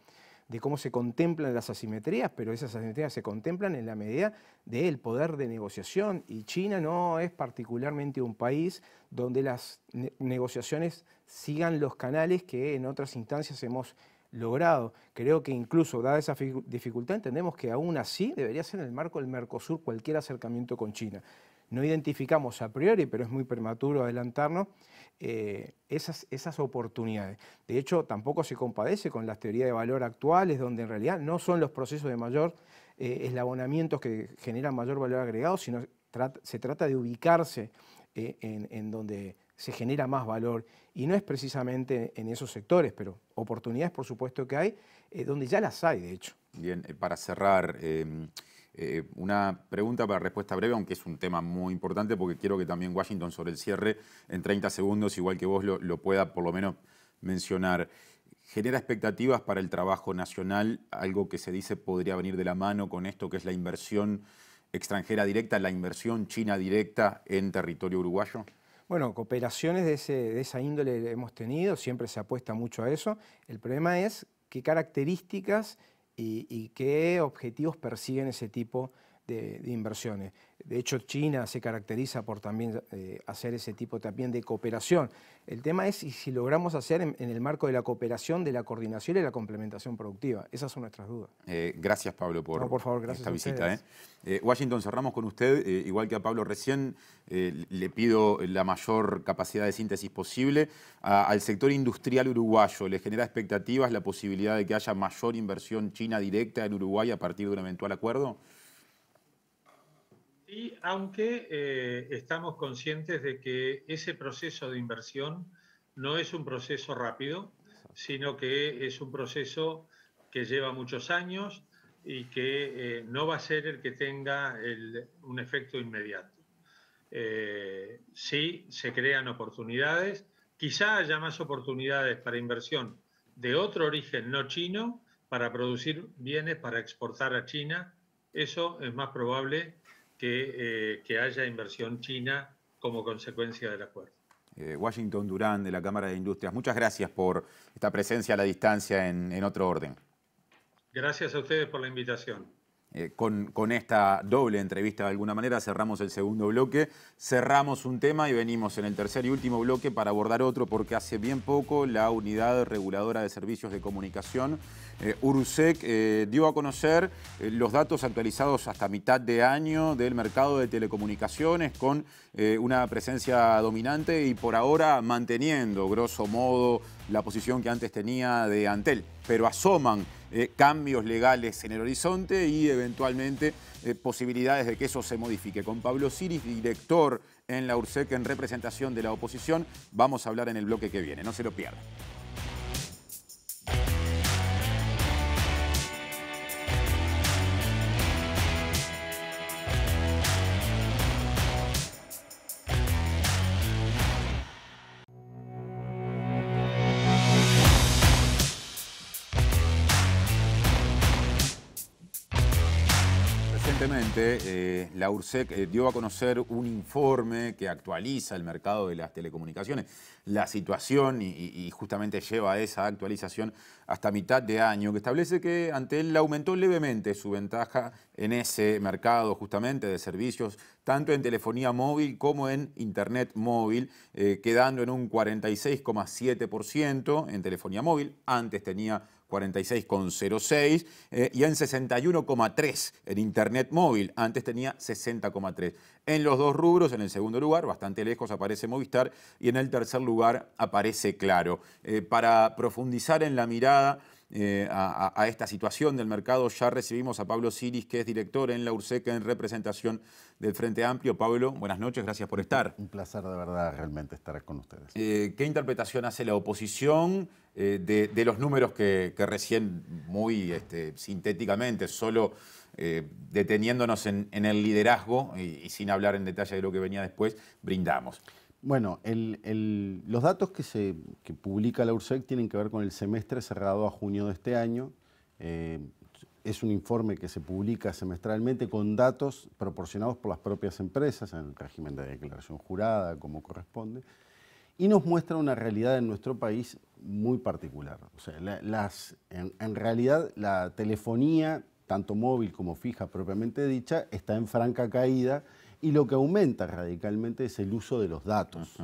Speaker 6: de cómo se contemplan las asimetrías, pero esas asimetrías se contemplan en la medida del poder de negociación, y China no es particularmente un país donde las negociaciones sigan los canales que en otras instancias hemos logrado. Creo que incluso, dada esa dificultad, entendemos que aún así debería ser en el marco del Mercosur cualquier acercamiento con China. No identificamos a priori, pero es muy prematuro adelantarnos, esas oportunidades. De hecho, tampoco se compadece con las teorías de valor actuales, donde en realidad no son los procesos de mayor eslabonamientos que generan mayor valor agregado, sino se trata de ubicarse en donde se genera más valor, y no es precisamente en esos sectores, pero oportunidades por supuesto que hay, donde ya las hay de hecho.
Speaker 1: Bien, para cerrar, una pregunta para respuesta breve, aunque es un tema muy importante, porque quiero que también Washington, sobre el cierre, en 30 segundos, igual que vos, lo pueda por lo menos mencionar. ¿Genera expectativas para el trabajo nacional, algo que se dice podría venir de la mano con esto que es la inversión extranjera directa, la inversión china directa en territorio uruguayo?
Speaker 6: Bueno, cooperaciones de esa índole hemos tenido, siempre se apuesta mucho a eso. El problema es qué características y qué objetivos persiguen ese tipo de inversiones. De hecho, China se caracteriza por también hacer ese tipo también de cooperación. El tema es si logramos hacer en el marco de la cooperación, de la coordinación y la complementación productiva. Esas son nuestras dudas.
Speaker 1: Gracias, Pablo, por
Speaker 6: favor, gracias
Speaker 1: esta visita. Washington, cerramos con usted. Igual que a Pablo recién, le pido la mayor capacidad de síntesis posible. Al sector industrial uruguayo, ¿le genera expectativas la posibilidad de que haya mayor inversión china directa en Uruguay a partir de un eventual acuerdo?
Speaker 7: Y aunque estamos conscientes de que ese proceso de inversión no es un proceso rápido, sino que es un proceso que lleva muchos años y que no va a ser el que tenga un efecto inmediato. Sí, se crean oportunidades, quizá haya más oportunidades para inversión de otro origen no chino, para producir bienes para exportar a China. Eso es más probable que haya inversión china como consecuencia del acuerdo.
Speaker 1: Washington Durán, de la Cámara de Industrias, muchas gracias por esta presencia a la distancia en Otro Orden.
Speaker 7: Gracias a ustedes por la invitación.
Speaker 1: Con esta doble entrevista, de alguna manera, cerramos el segundo bloque, cerramos un tema y venimos en el tercer y último bloque para abordar otro, porque hace bien poco la Unidad Reguladora de Servicios de Comunicación, URUSEC, dio a conocer los datos actualizados hasta mitad de año del mercado de telecomunicaciones, con una presencia dominante y por ahora manteniendo, grosso modo, la posición que antes tenía de Antel, pero asoman cambios legales en el horizonte y eventualmente posibilidades de que eso se modifique. Con Pablo Siris, director en la URSEC en representación de la oposición, vamos a hablar en el bloque que viene. No se lo pierdan. recientemente la URSEC dio a conocer un informe que actualiza el mercado de las telecomunicaciones, la situación y justamente lleva a esa actualización hasta mitad de año, que establece que Antel aumentó levemente su ventaja en ese mercado justamente de servicios, tanto en telefonía móvil como en internet móvil, quedando en un 46,7% en telefonía móvil. Antes tenía 46,06 y en 61,3 en internet móvil. Antes tenía 60,3. En los dos rubros, en el segundo lugar, bastante lejos, aparece Movistar y en el tercer lugar aparece Claro. Para profundizar en la mirada a esta situación del mercado, ya recibimos a Pablo Siris, que es director en la URSEC en representación del Frente Amplio. Pablo, buenas noches, gracias por estar.
Speaker 8: Un placer de verdad realmente estar con ustedes.
Speaker 1: ¿Qué interpretación hace la oposición de los números que recién muy sintéticamente, solo deteniéndonos en el liderazgo y sin hablar en detalle de lo que venía después, brindamos?
Speaker 8: Bueno, los datos que publica la URSEC tienen que ver con el semestre cerrado a junio de este año. Es un informe que se publica semestralmente con datos proporcionados por las propias empresas en régimen de declaración jurada, como corresponde, y nos muestra una realidad en nuestro país muy particular. O sea, en realidad la telefonía, tanto móvil como fija propiamente dicha, está en franca caída, y lo que aumenta radicalmente es el uso de los datos.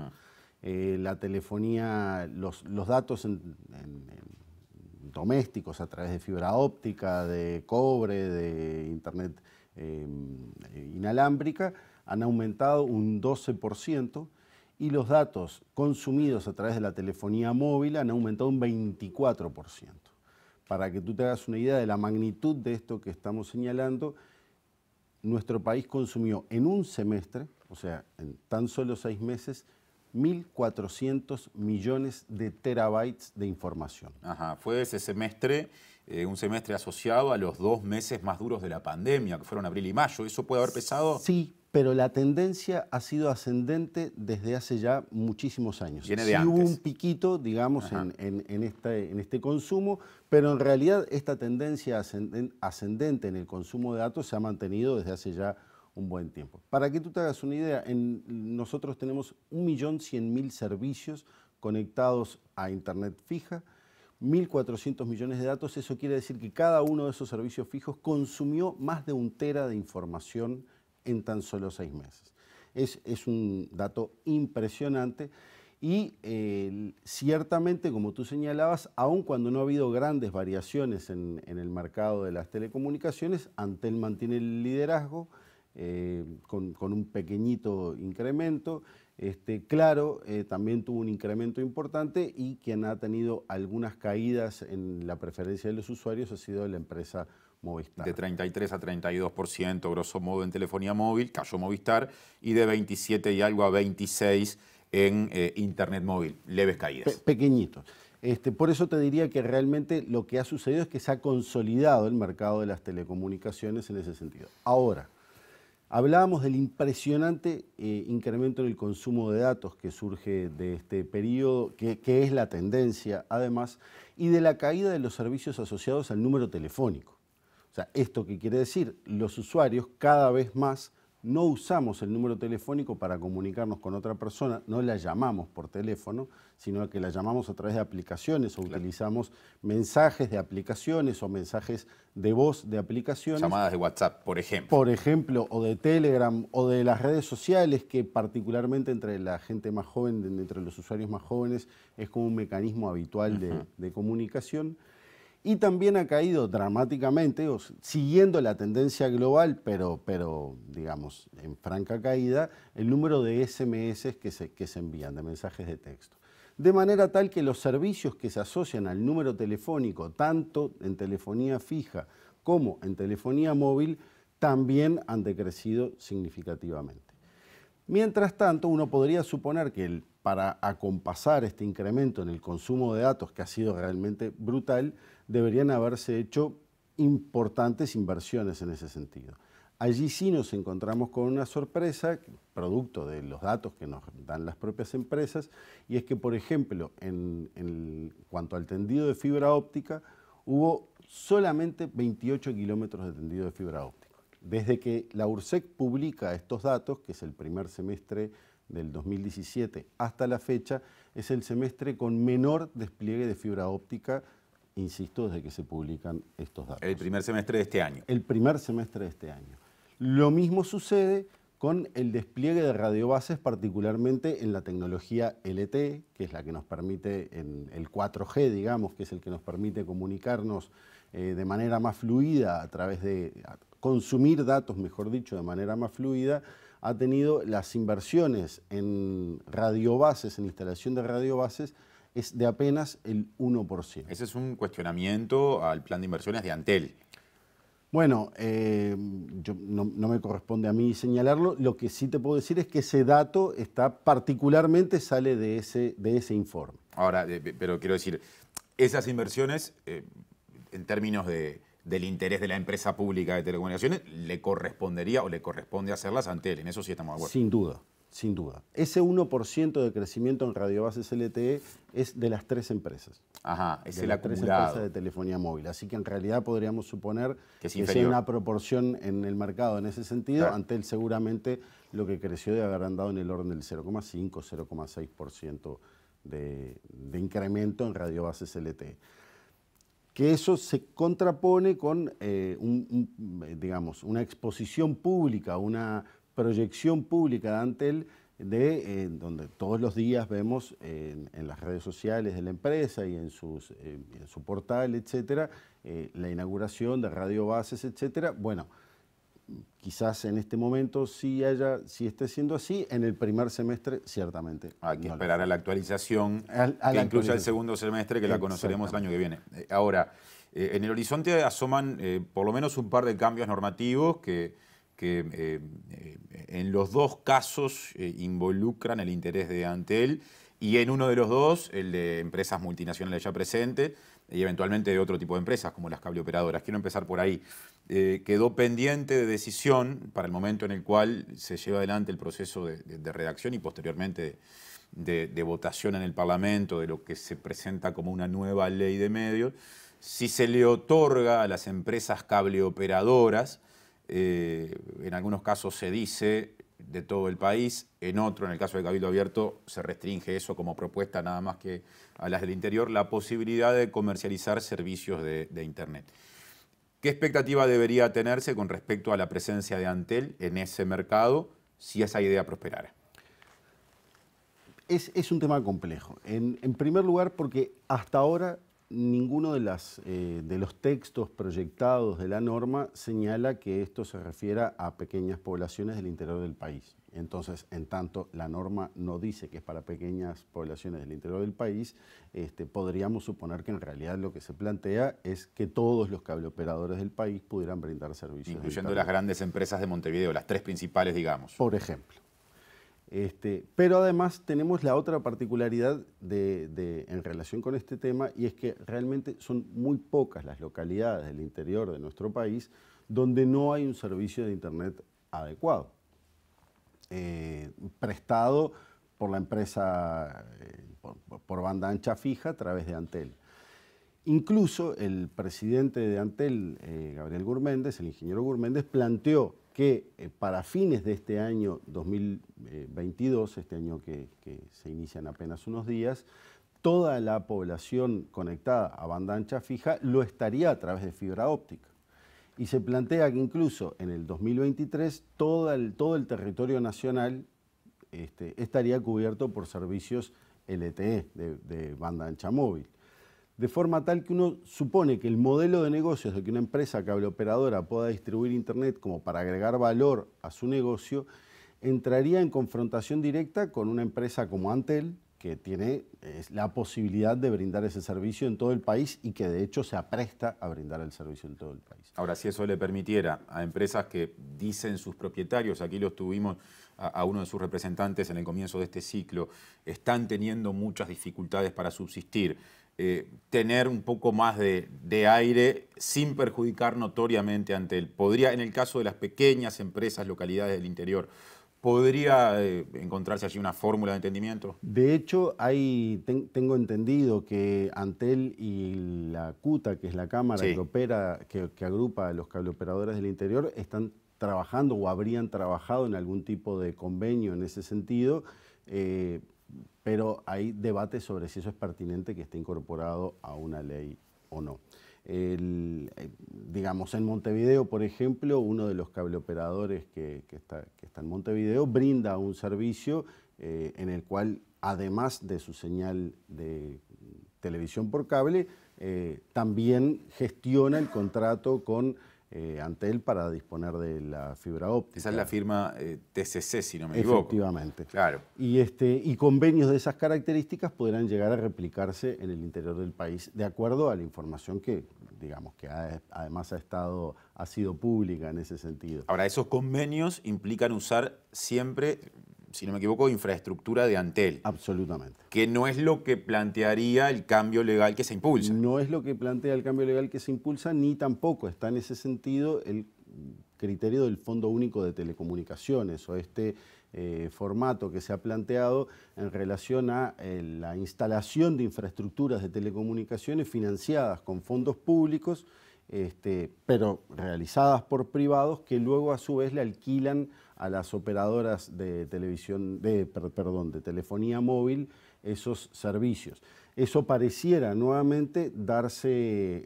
Speaker 8: La telefonía, los datos domésticos a través de fibra óptica, de cobre, de internet inalámbrica, han aumentado un 12%, y los datos consumidos a través de la telefonía móvil han aumentado un 24%. Para que tú te hagas una idea de la magnitud de esto que estamos señalando, nuestro país consumió en un semestre, o sea, en tan solo 6 meses, 1.400 millones de terabytes de información.
Speaker 1: Ajá, fue ese semestre, un semestre asociado a los 2 meses más duros de la pandemia, que fueron abril y mayo. ¿Eso puede haber pesado?
Speaker 8: Sí, pero la tendencia ha sido ascendente desde hace ya muchísimos años.
Speaker 1: Viene de antes.
Speaker 8: Hubo un piquito, digamos, en este consumo, pero en realidad esta tendencia ascendente en el consumo de datos se ha mantenido desde hace ya un buen tiempo. Para que tú te hagas una idea, nosotros tenemos 1.100.000 servicios conectados a Internet fija, 1.400 millones de datos. Eso quiere decir que cada uno de esos servicios fijos consumió más de 1 tera de información en tan solo 6 meses. Es un dato impresionante y ciertamente, como tú señalabas, aun cuando no ha habido grandes variaciones en el mercado de las telecomunicaciones, Antel mantiene el liderazgo con un pequeñito incremento. Claro, también tuvo un incremento importante, y quien ha tenido algunas caídas en la preferencia de los usuarios ha sido la empresa Movistar.
Speaker 1: De 33 a 32%, grosso modo, en telefonía móvil, cayó Movistar, y de 27 y algo a 26 en internet móvil, leves caídas.
Speaker 8: Pequeñitos. Por eso te diría que realmente lo que ha sucedido es que se ha consolidado el mercado de las telecomunicaciones en ese sentido. Ahora, hablábamos del impresionante incremento en el consumo de datos que surge de este periodo, que es la tendencia además, y de la caída de los servicios asociados al número telefónico. O sea, ¿esto qué quiere decir? Los usuarios cada vez más no usamos el número telefónico para comunicarnos con otra persona, no la llamamos por teléfono, sino que la llamamos a través de aplicaciones, o utilizamos mensajes de aplicaciones o mensajes de voz de aplicaciones.
Speaker 1: Llamadas de WhatsApp, por ejemplo.
Speaker 8: Por ejemplo, o de Telegram, o de las redes sociales, que particularmente entre la gente más joven, entre los usuarios más jóvenes, es como un mecanismo habitual de comunicación. Y también ha caído dramáticamente, siguiendo la tendencia global, pero digamos, en franca caída, el número de SMS que se envían, de mensajes de texto. De manera tal que los servicios que se asocian al número telefónico, tanto en telefonía fija como en telefonía móvil, también han decrecido significativamente. Mientras tanto, uno podría suponer que para acompasar este incremento en el consumo de datos, que ha sido realmente brutal, deberían haberse hecho importantes inversiones en ese sentido. Allí sí nos encontramos con una sorpresa, producto de los datos que nos dan las propias empresas, y es que, por ejemplo, en cuanto al tendido de fibra óptica, hubo solamente 28 kilómetros de tendido de fibra óptica. Desde que la URSEC publica estos datos, que es el primer semestre del 2017 hasta la fecha, es el semestre con menor despliegue de fibra óptica, insisto, desde que se publican estos datos.
Speaker 1: El primer semestre de este año.
Speaker 8: El primer semestre de este año. Lo mismo sucede con el despliegue de radiobases, particularmente en la tecnología LTE, que es la que nos permite, en el 4G, digamos, que es el que nos permite comunicarnos de manera más fluida, a través de consumir datos, mejor dicho, de manera más fluida, ha tenido las inversiones en radiobases, en instalación de radiobases, es de apenas el 1%.
Speaker 1: Ese es un cuestionamiento al plan de inversiones de Antel.
Speaker 8: Bueno, no me corresponde a mí señalarlo. Lo que sí te puedo decir es que ese dato particularmente sale de ese informe.
Speaker 1: Ahora, pero quiero decir, esas inversiones, en términos del interés de la empresa pública de telecomunicaciones, le correspondería o le corresponde hacerlas a Antel. En eso sí estamos de acuerdo.
Speaker 8: Sin duda, sin duda. Ese 1% de crecimiento en radiobases LTE es de las 3 empresas.
Speaker 1: Ajá, es
Speaker 8: de
Speaker 1: el
Speaker 8: las 3
Speaker 1: acumulado.
Speaker 8: empresas de telefonía móvil. Así que en realidad podríamos suponer
Speaker 1: que
Speaker 8: sea una proporción en el mercado en ese sentido.
Speaker 1: Claro.
Speaker 8: Antel seguramente lo que creció debe haber andado en el orden del 0,5, 0,6% de incremento en radiobases LTE. Que eso se contrapone con digamos, una exposición pública, una proyección pública de Antel, donde todos los días vemos en las redes sociales de la empresa y en su portal, etcétera, la inauguración de radiobases, etcétera. Bueno, quizás en este momento sí esté siendo así, en el primer semestre ciertamente.
Speaker 1: Hay que esperar a la actualización que incluya el segundo semestre, que la conoceremos el año que viene. Ahora, en el horizonte asoman por lo menos un par de cambios normativos que en los dos casos involucran el interés de Antel, y en uno de los dos, el de empresas multinacionales ya presentes y eventualmente de otro tipo de empresas como las cableoperadoras. Quiero empezar por ahí. Quedó pendiente de decisión para el momento en el cual se lleva adelante el proceso de redacción y posteriormente de votación en el Parlamento de lo que se presenta como una nueva ley de medios, si se le otorga a las empresas cableoperadoras, en algunos casos se dice de todo el país, en otro, en el caso de Cabildo Abierto, se restringe eso como propuesta nada más que a las del interior, la posibilidad de comercializar servicios de Internet. ¿Qué expectativa debería tenerse con respecto a la presencia de Antel en ese mercado si esa idea prosperara?
Speaker 8: Es un tema complejo. En primer lugar, porque hasta ahora ninguno de los textos proyectados de la norma señala que esto se refiera a pequeñas poblaciones del interior del país. Entonces, en tanto la norma no dice que es para pequeñas poblaciones del interior del país, podríamos suponer que en realidad lo que se plantea es que todos los cableoperadores del país pudieran brindar servicios.
Speaker 1: Incluyendo las grandes empresas de Montevideo, las 3 principales, digamos.
Speaker 8: Por ejemplo. Pero además tenemos la otra particularidad en relación con este tema, y es que realmente son muy pocas las localidades del interior de nuestro país donde no hay un servicio de Internet adecuado, prestado por la empresa por banda ancha fija a través de Antel. Incluso el presidente de Antel, Gabriel Gurméndez, el ingeniero Gurméndez, planteó que para fines de este año 2022, este año que se inicia en apenas unos días, toda la población conectada a banda ancha fija lo estaría a través de fibra óptica. Y se plantea que incluso en el 2023 todo el territorio nacional estaría cubierto por servicios LTE de banda ancha móvil. De forma tal que uno supone que el modelo de negocios de que una empresa cableoperadora pueda distribuir Internet como para agregar valor a su negocio, entraría en confrontación directa con una empresa como Antel, que tiene la posibilidad de brindar ese servicio en todo el país y que de hecho se apresta a brindar el servicio en todo el país.
Speaker 1: Ahora, si eso le permitiera a empresas que dicen sus propietarios, aquí los tuvimos a uno de sus representantes en el comienzo de este ciclo, están teniendo muchas dificultades para subsistir, tener un poco más de aire sin perjudicar notoriamente a Antel. ¿Podría, en el caso de las pequeñas empresas, localidades del interior, podría encontrarse allí una fórmula de entendimiento?
Speaker 8: De hecho, tengo entendido que Antel y la CUTA, que es la cámara que opera, que agrupa a los cableoperadores del interior, están trabajando o habrían trabajado en algún tipo de convenio en ese sentido, pero hay debate sobre si eso es pertinente que esté incorporado a una ley o no. Digamos, en Montevideo, por ejemplo, uno de los cableoperadores que está en Montevideo brinda un servicio en el cual, además de su señal de televisión por cable, también gestiona el contrato con Antel para disponer de la fibra óptica.
Speaker 1: Esa es la firma TCC, si no me equivoco.
Speaker 8: Efectivamente.
Speaker 1: Claro.
Speaker 8: Y convenios de esas características podrán llegar a replicarse en el interior del país, de acuerdo a la información que, digamos, que además ha sido pública en ese sentido.
Speaker 1: Ahora, esos convenios implican usar siempre, si no me equivoco, infraestructura de Antel.
Speaker 8: Absolutamente.
Speaker 1: Que no es lo que plantearía el cambio legal que se impulsa.
Speaker 8: No es lo que plantea el cambio legal que se impulsa, ni tampoco está en ese sentido el criterio del Fondo Único de Telecomunicaciones o este formato que se ha planteado en relación a la instalación de infraestructuras de telecomunicaciones financiadas con fondos públicos, pero realizadas por privados que luego a su vez le alquilan a las operadoras de de telefonía móvil esos servicios. Eso pareciera nuevamente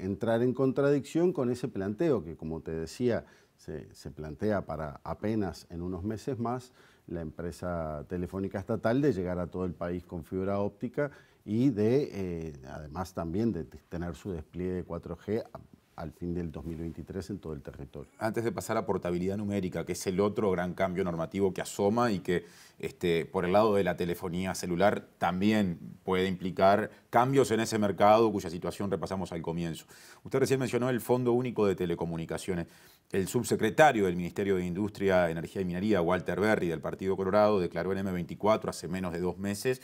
Speaker 8: entrar en contradicción con ese planteo que, como te decía, se plantea para apenas en unos meses más la empresa telefónica estatal de llegar a todo el país con fibra óptica y además también de tener su despliegue de 4G al fin del 2023 en todo el territorio.
Speaker 1: Antes de pasar a portabilidad numérica, que es el otro gran cambio normativo que asoma y que por el lado de la telefonía celular también puede implicar cambios en ese mercado cuya situación repasamos al comienzo. Usted recién mencionó el Fondo Único de Telecomunicaciones. El subsecretario del Ministerio de Industria, Energía y Minería, Walter Berry, del Partido Colorado, declaró en M24 hace menos de 2 meses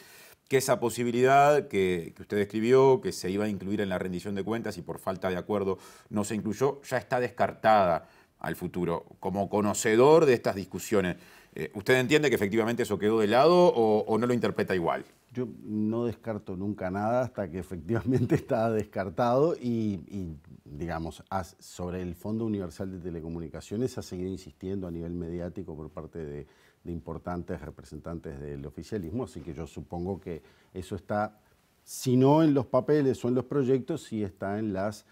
Speaker 1: que esa posibilidad que usted describió, que se iba a incluir en la rendición de cuentas y por falta de acuerdo no se incluyó, ya está descartada al futuro. Como conocedor de estas discusiones, ¿usted entiende que efectivamente eso quedó de lado o no lo interpreta igual?
Speaker 8: Yo no descarto nunca nada hasta que efectivamente está descartado y digamos, sobre el Fondo Universal de Telecomunicaciones ha seguido insistiendo a nivel mediático por parte de importantes representantes del oficialismo, así que yo supongo que eso está, si no en los papeles o en los proyectos, sí está en las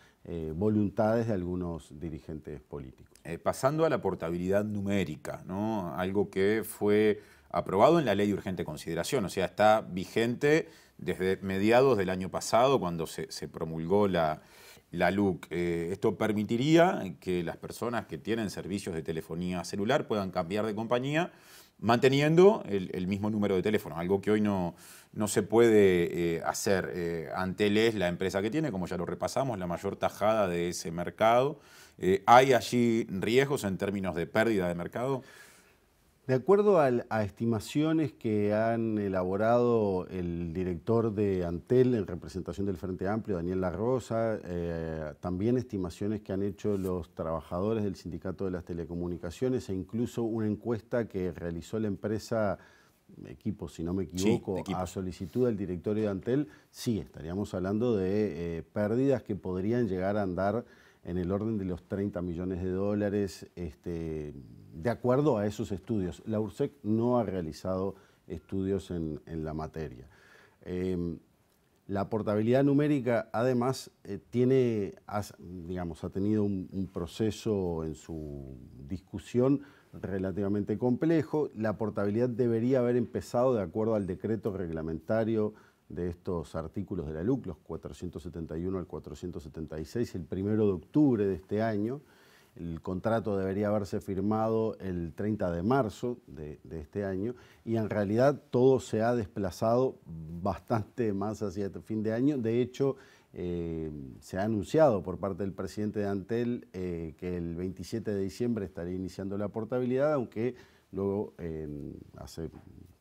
Speaker 8: voluntades de algunos dirigentes políticos.
Speaker 1: Pasando a la portabilidad numérica, ¿no? Algo que fue aprobado en la Ley de Urgente Consideración, o sea, está vigente desde mediados del año pasado cuando se promulgó la LUC. Esto permitiría que las personas que tienen servicios de telefonía celular puedan cambiar de compañía manteniendo el mismo número de teléfono, algo que hoy no se puede hacer. Antel es la empresa que tiene, como ya lo repasamos, la mayor tajada de ese mercado. ¿Hay allí riesgos en términos de pérdida de mercado?
Speaker 8: De acuerdo a estimaciones que han elaborado el director de Antel en representación del Frente Amplio, Daniel La Rosa, también estimaciones que han hecho los trabajadores del Sindicato de las Telecomunicaciones e incluso una encuesta que realizó la empresa Equipo, si no me equivoco,
Speaker 1: sí,
Speaker 8: a solicitud del directorio de Antel, sí, estaríamos hablando de pérdidas que podrían llegar a andar en el orden de los 30 millones de dólares, de acuerdo a esos estudios. La URSEC no ha realizado estudios en la materia. La portabilidad numérica, además, ha tenido un proceso en su discusión relativamente complejo. La portabilidad debería haber empezado de acuerdo al decreto reglamentario de estos artículos de la LUC, los 471 al 476, el 1 de octubre de este año. El contrato debería haberse firmado el 30 de marzo de este año y en realidad todo se ha desplazado bastante más hacia el fin de año. De hecho, se ha anunciado por parte del presidente de Antel que el 27 de diciembre estaría iniciando la portabilidad, aunque luego hace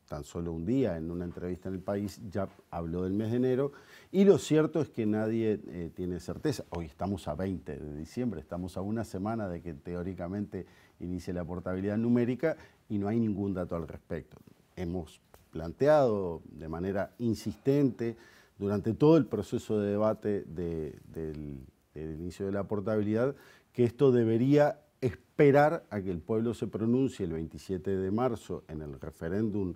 Speaker 8: tan solo un día en una entrevista en El País ya habló del mes de enero y lo cierto es que nadie tiene certeza. Hoy estamos a 20 de diciembre, estamos a una semana de que teóricamente inicie la portabilidad numérica y no hay ningún dato al respecto. Hemos planteado de manera insistente durante todo el proceso de debate del inicio de la portabilidad que esto debería esperar a que el pueblo se pronuncie el 27 de marzo en el referéndum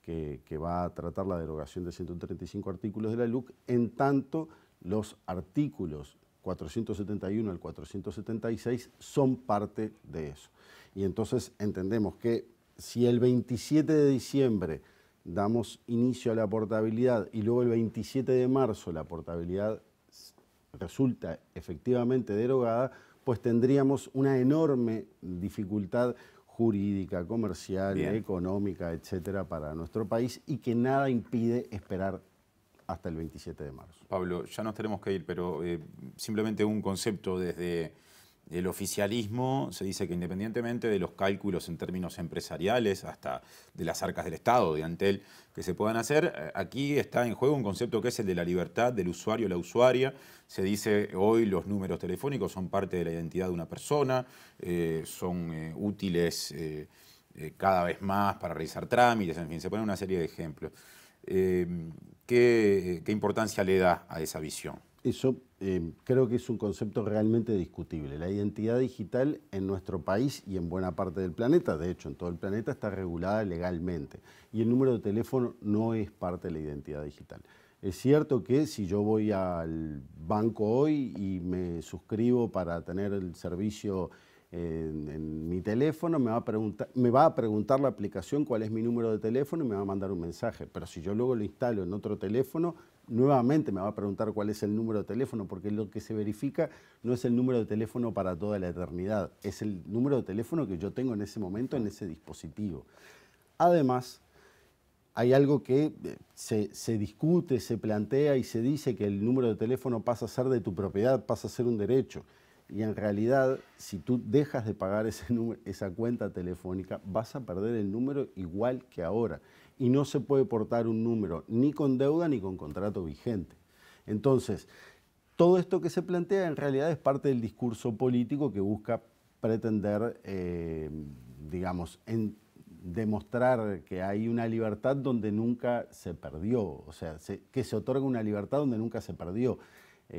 Speaker 8: que va a tratar la derogación de 135 artículos de la LUC, en tanto los artículos 471 al 476 son parte de eso. Y entonces entendemos que si el 27 de diciembre damos inicio a la portabilidad y luego el 27 de marzo la portabilidad resulta efectivamente derogada, pues tendríamos una enorme dificultad jurídica, comercial, económica, etcétera, para nuestro país, y que nada impide esperar hasta el 27 de marzo.
Speaker 1: Pablo, ya nos tenemos que ir, pero simplemente un concepto desde el oficialismo. Se dice que independientemente de los cálculos en términos empresariales, hasta de las arcas del Estado, de Antel, que se puedan hacer, aquí está en juego un concepto que es el de la libertad del usuario o la usuaria. Se dice hoy los números telefónicos son parte de la identidad de una persona, son útiles cada vez más para realizar trámites, en fin, se ponen una serie de ejemplos. ¿Qué importancia le da a esa visión?
Speaker 8: Eso creo que es un concepto realmente discutible. La identidad digital en nuestro país y en buena parte del planeta, de hecho en todo el planeta, está regulada legalmente. Y el número de teléfono no es parte de la identidad digital. Es cierto que si yo voy al banco hoy y me suscribo para tener el servicio en mi teléfono, me va a preguntar la aplicación cuál es mi número de teléfono y me va a mandar un mensaje. Pero si yo luego lo instalo en otro teléfono, nuevamente me va a preguntar cuál es el número de teléfono, porque lo que se verifica no es el número de teléfono para toda la eternidad, es el número de teléfono que yo tengo en ese momento en ese dispositivo. Además, hay algo que se discute, se plantea y se dice que el número de teléfono pasa a ser de tu propiedad, pasa a ser un derecho. Y en realidad, si tú dejas de pagar esa cuenta telefónica, vas a perder el número igual que ahora. Y no se puede portar un número ni con deuda ni con contrato vigente. Entonces, todo esto que se plantea en realidad es parte del discurso político que busca pretender, digamos, demostrar que hay una libertad donde nunca se perdió, o sea, que se otorga una libertad donde nunca se perdió.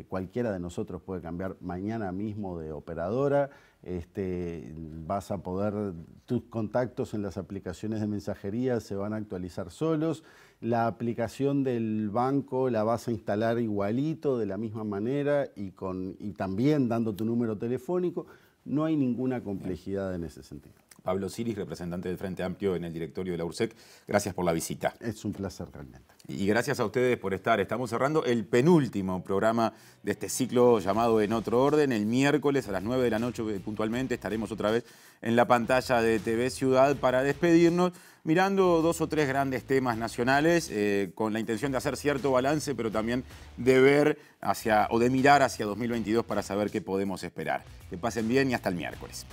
Speaker 8: Cualquiera de nosotros puede cambiar mañana mismo de operadora, vas a poder, tus contactos en las aplicaciones de mensajería se van a actualizar solos, la aplicación del banco la vas a instalar igualito, de la misma manera y también dando tu número telefónico. No hay ninguna complejidad en ese sentido.
Speaker 1: Pablo Siris, representante del Frente Amplio en el directorio de la URSEC, gracias por la visita.
Speaker 8: Es un placer realmente.
Speaker 1: Y gracias a ustedes por estar. Estamos cerrando el penúltimo programa de este ciclo llamado En Otro Orden. El miércoles a las 9 de la noche puntualmente estaremos otra vez en la pantalla de TV Ciudad para despedirnos, mirando 2 o 3 grandes temas nacionales, con la intención de hacer cierto balance, pero también de ver de mirar hacia 2022 para saber qué podemos esperar. Que pasen bien y hasta el miércoles.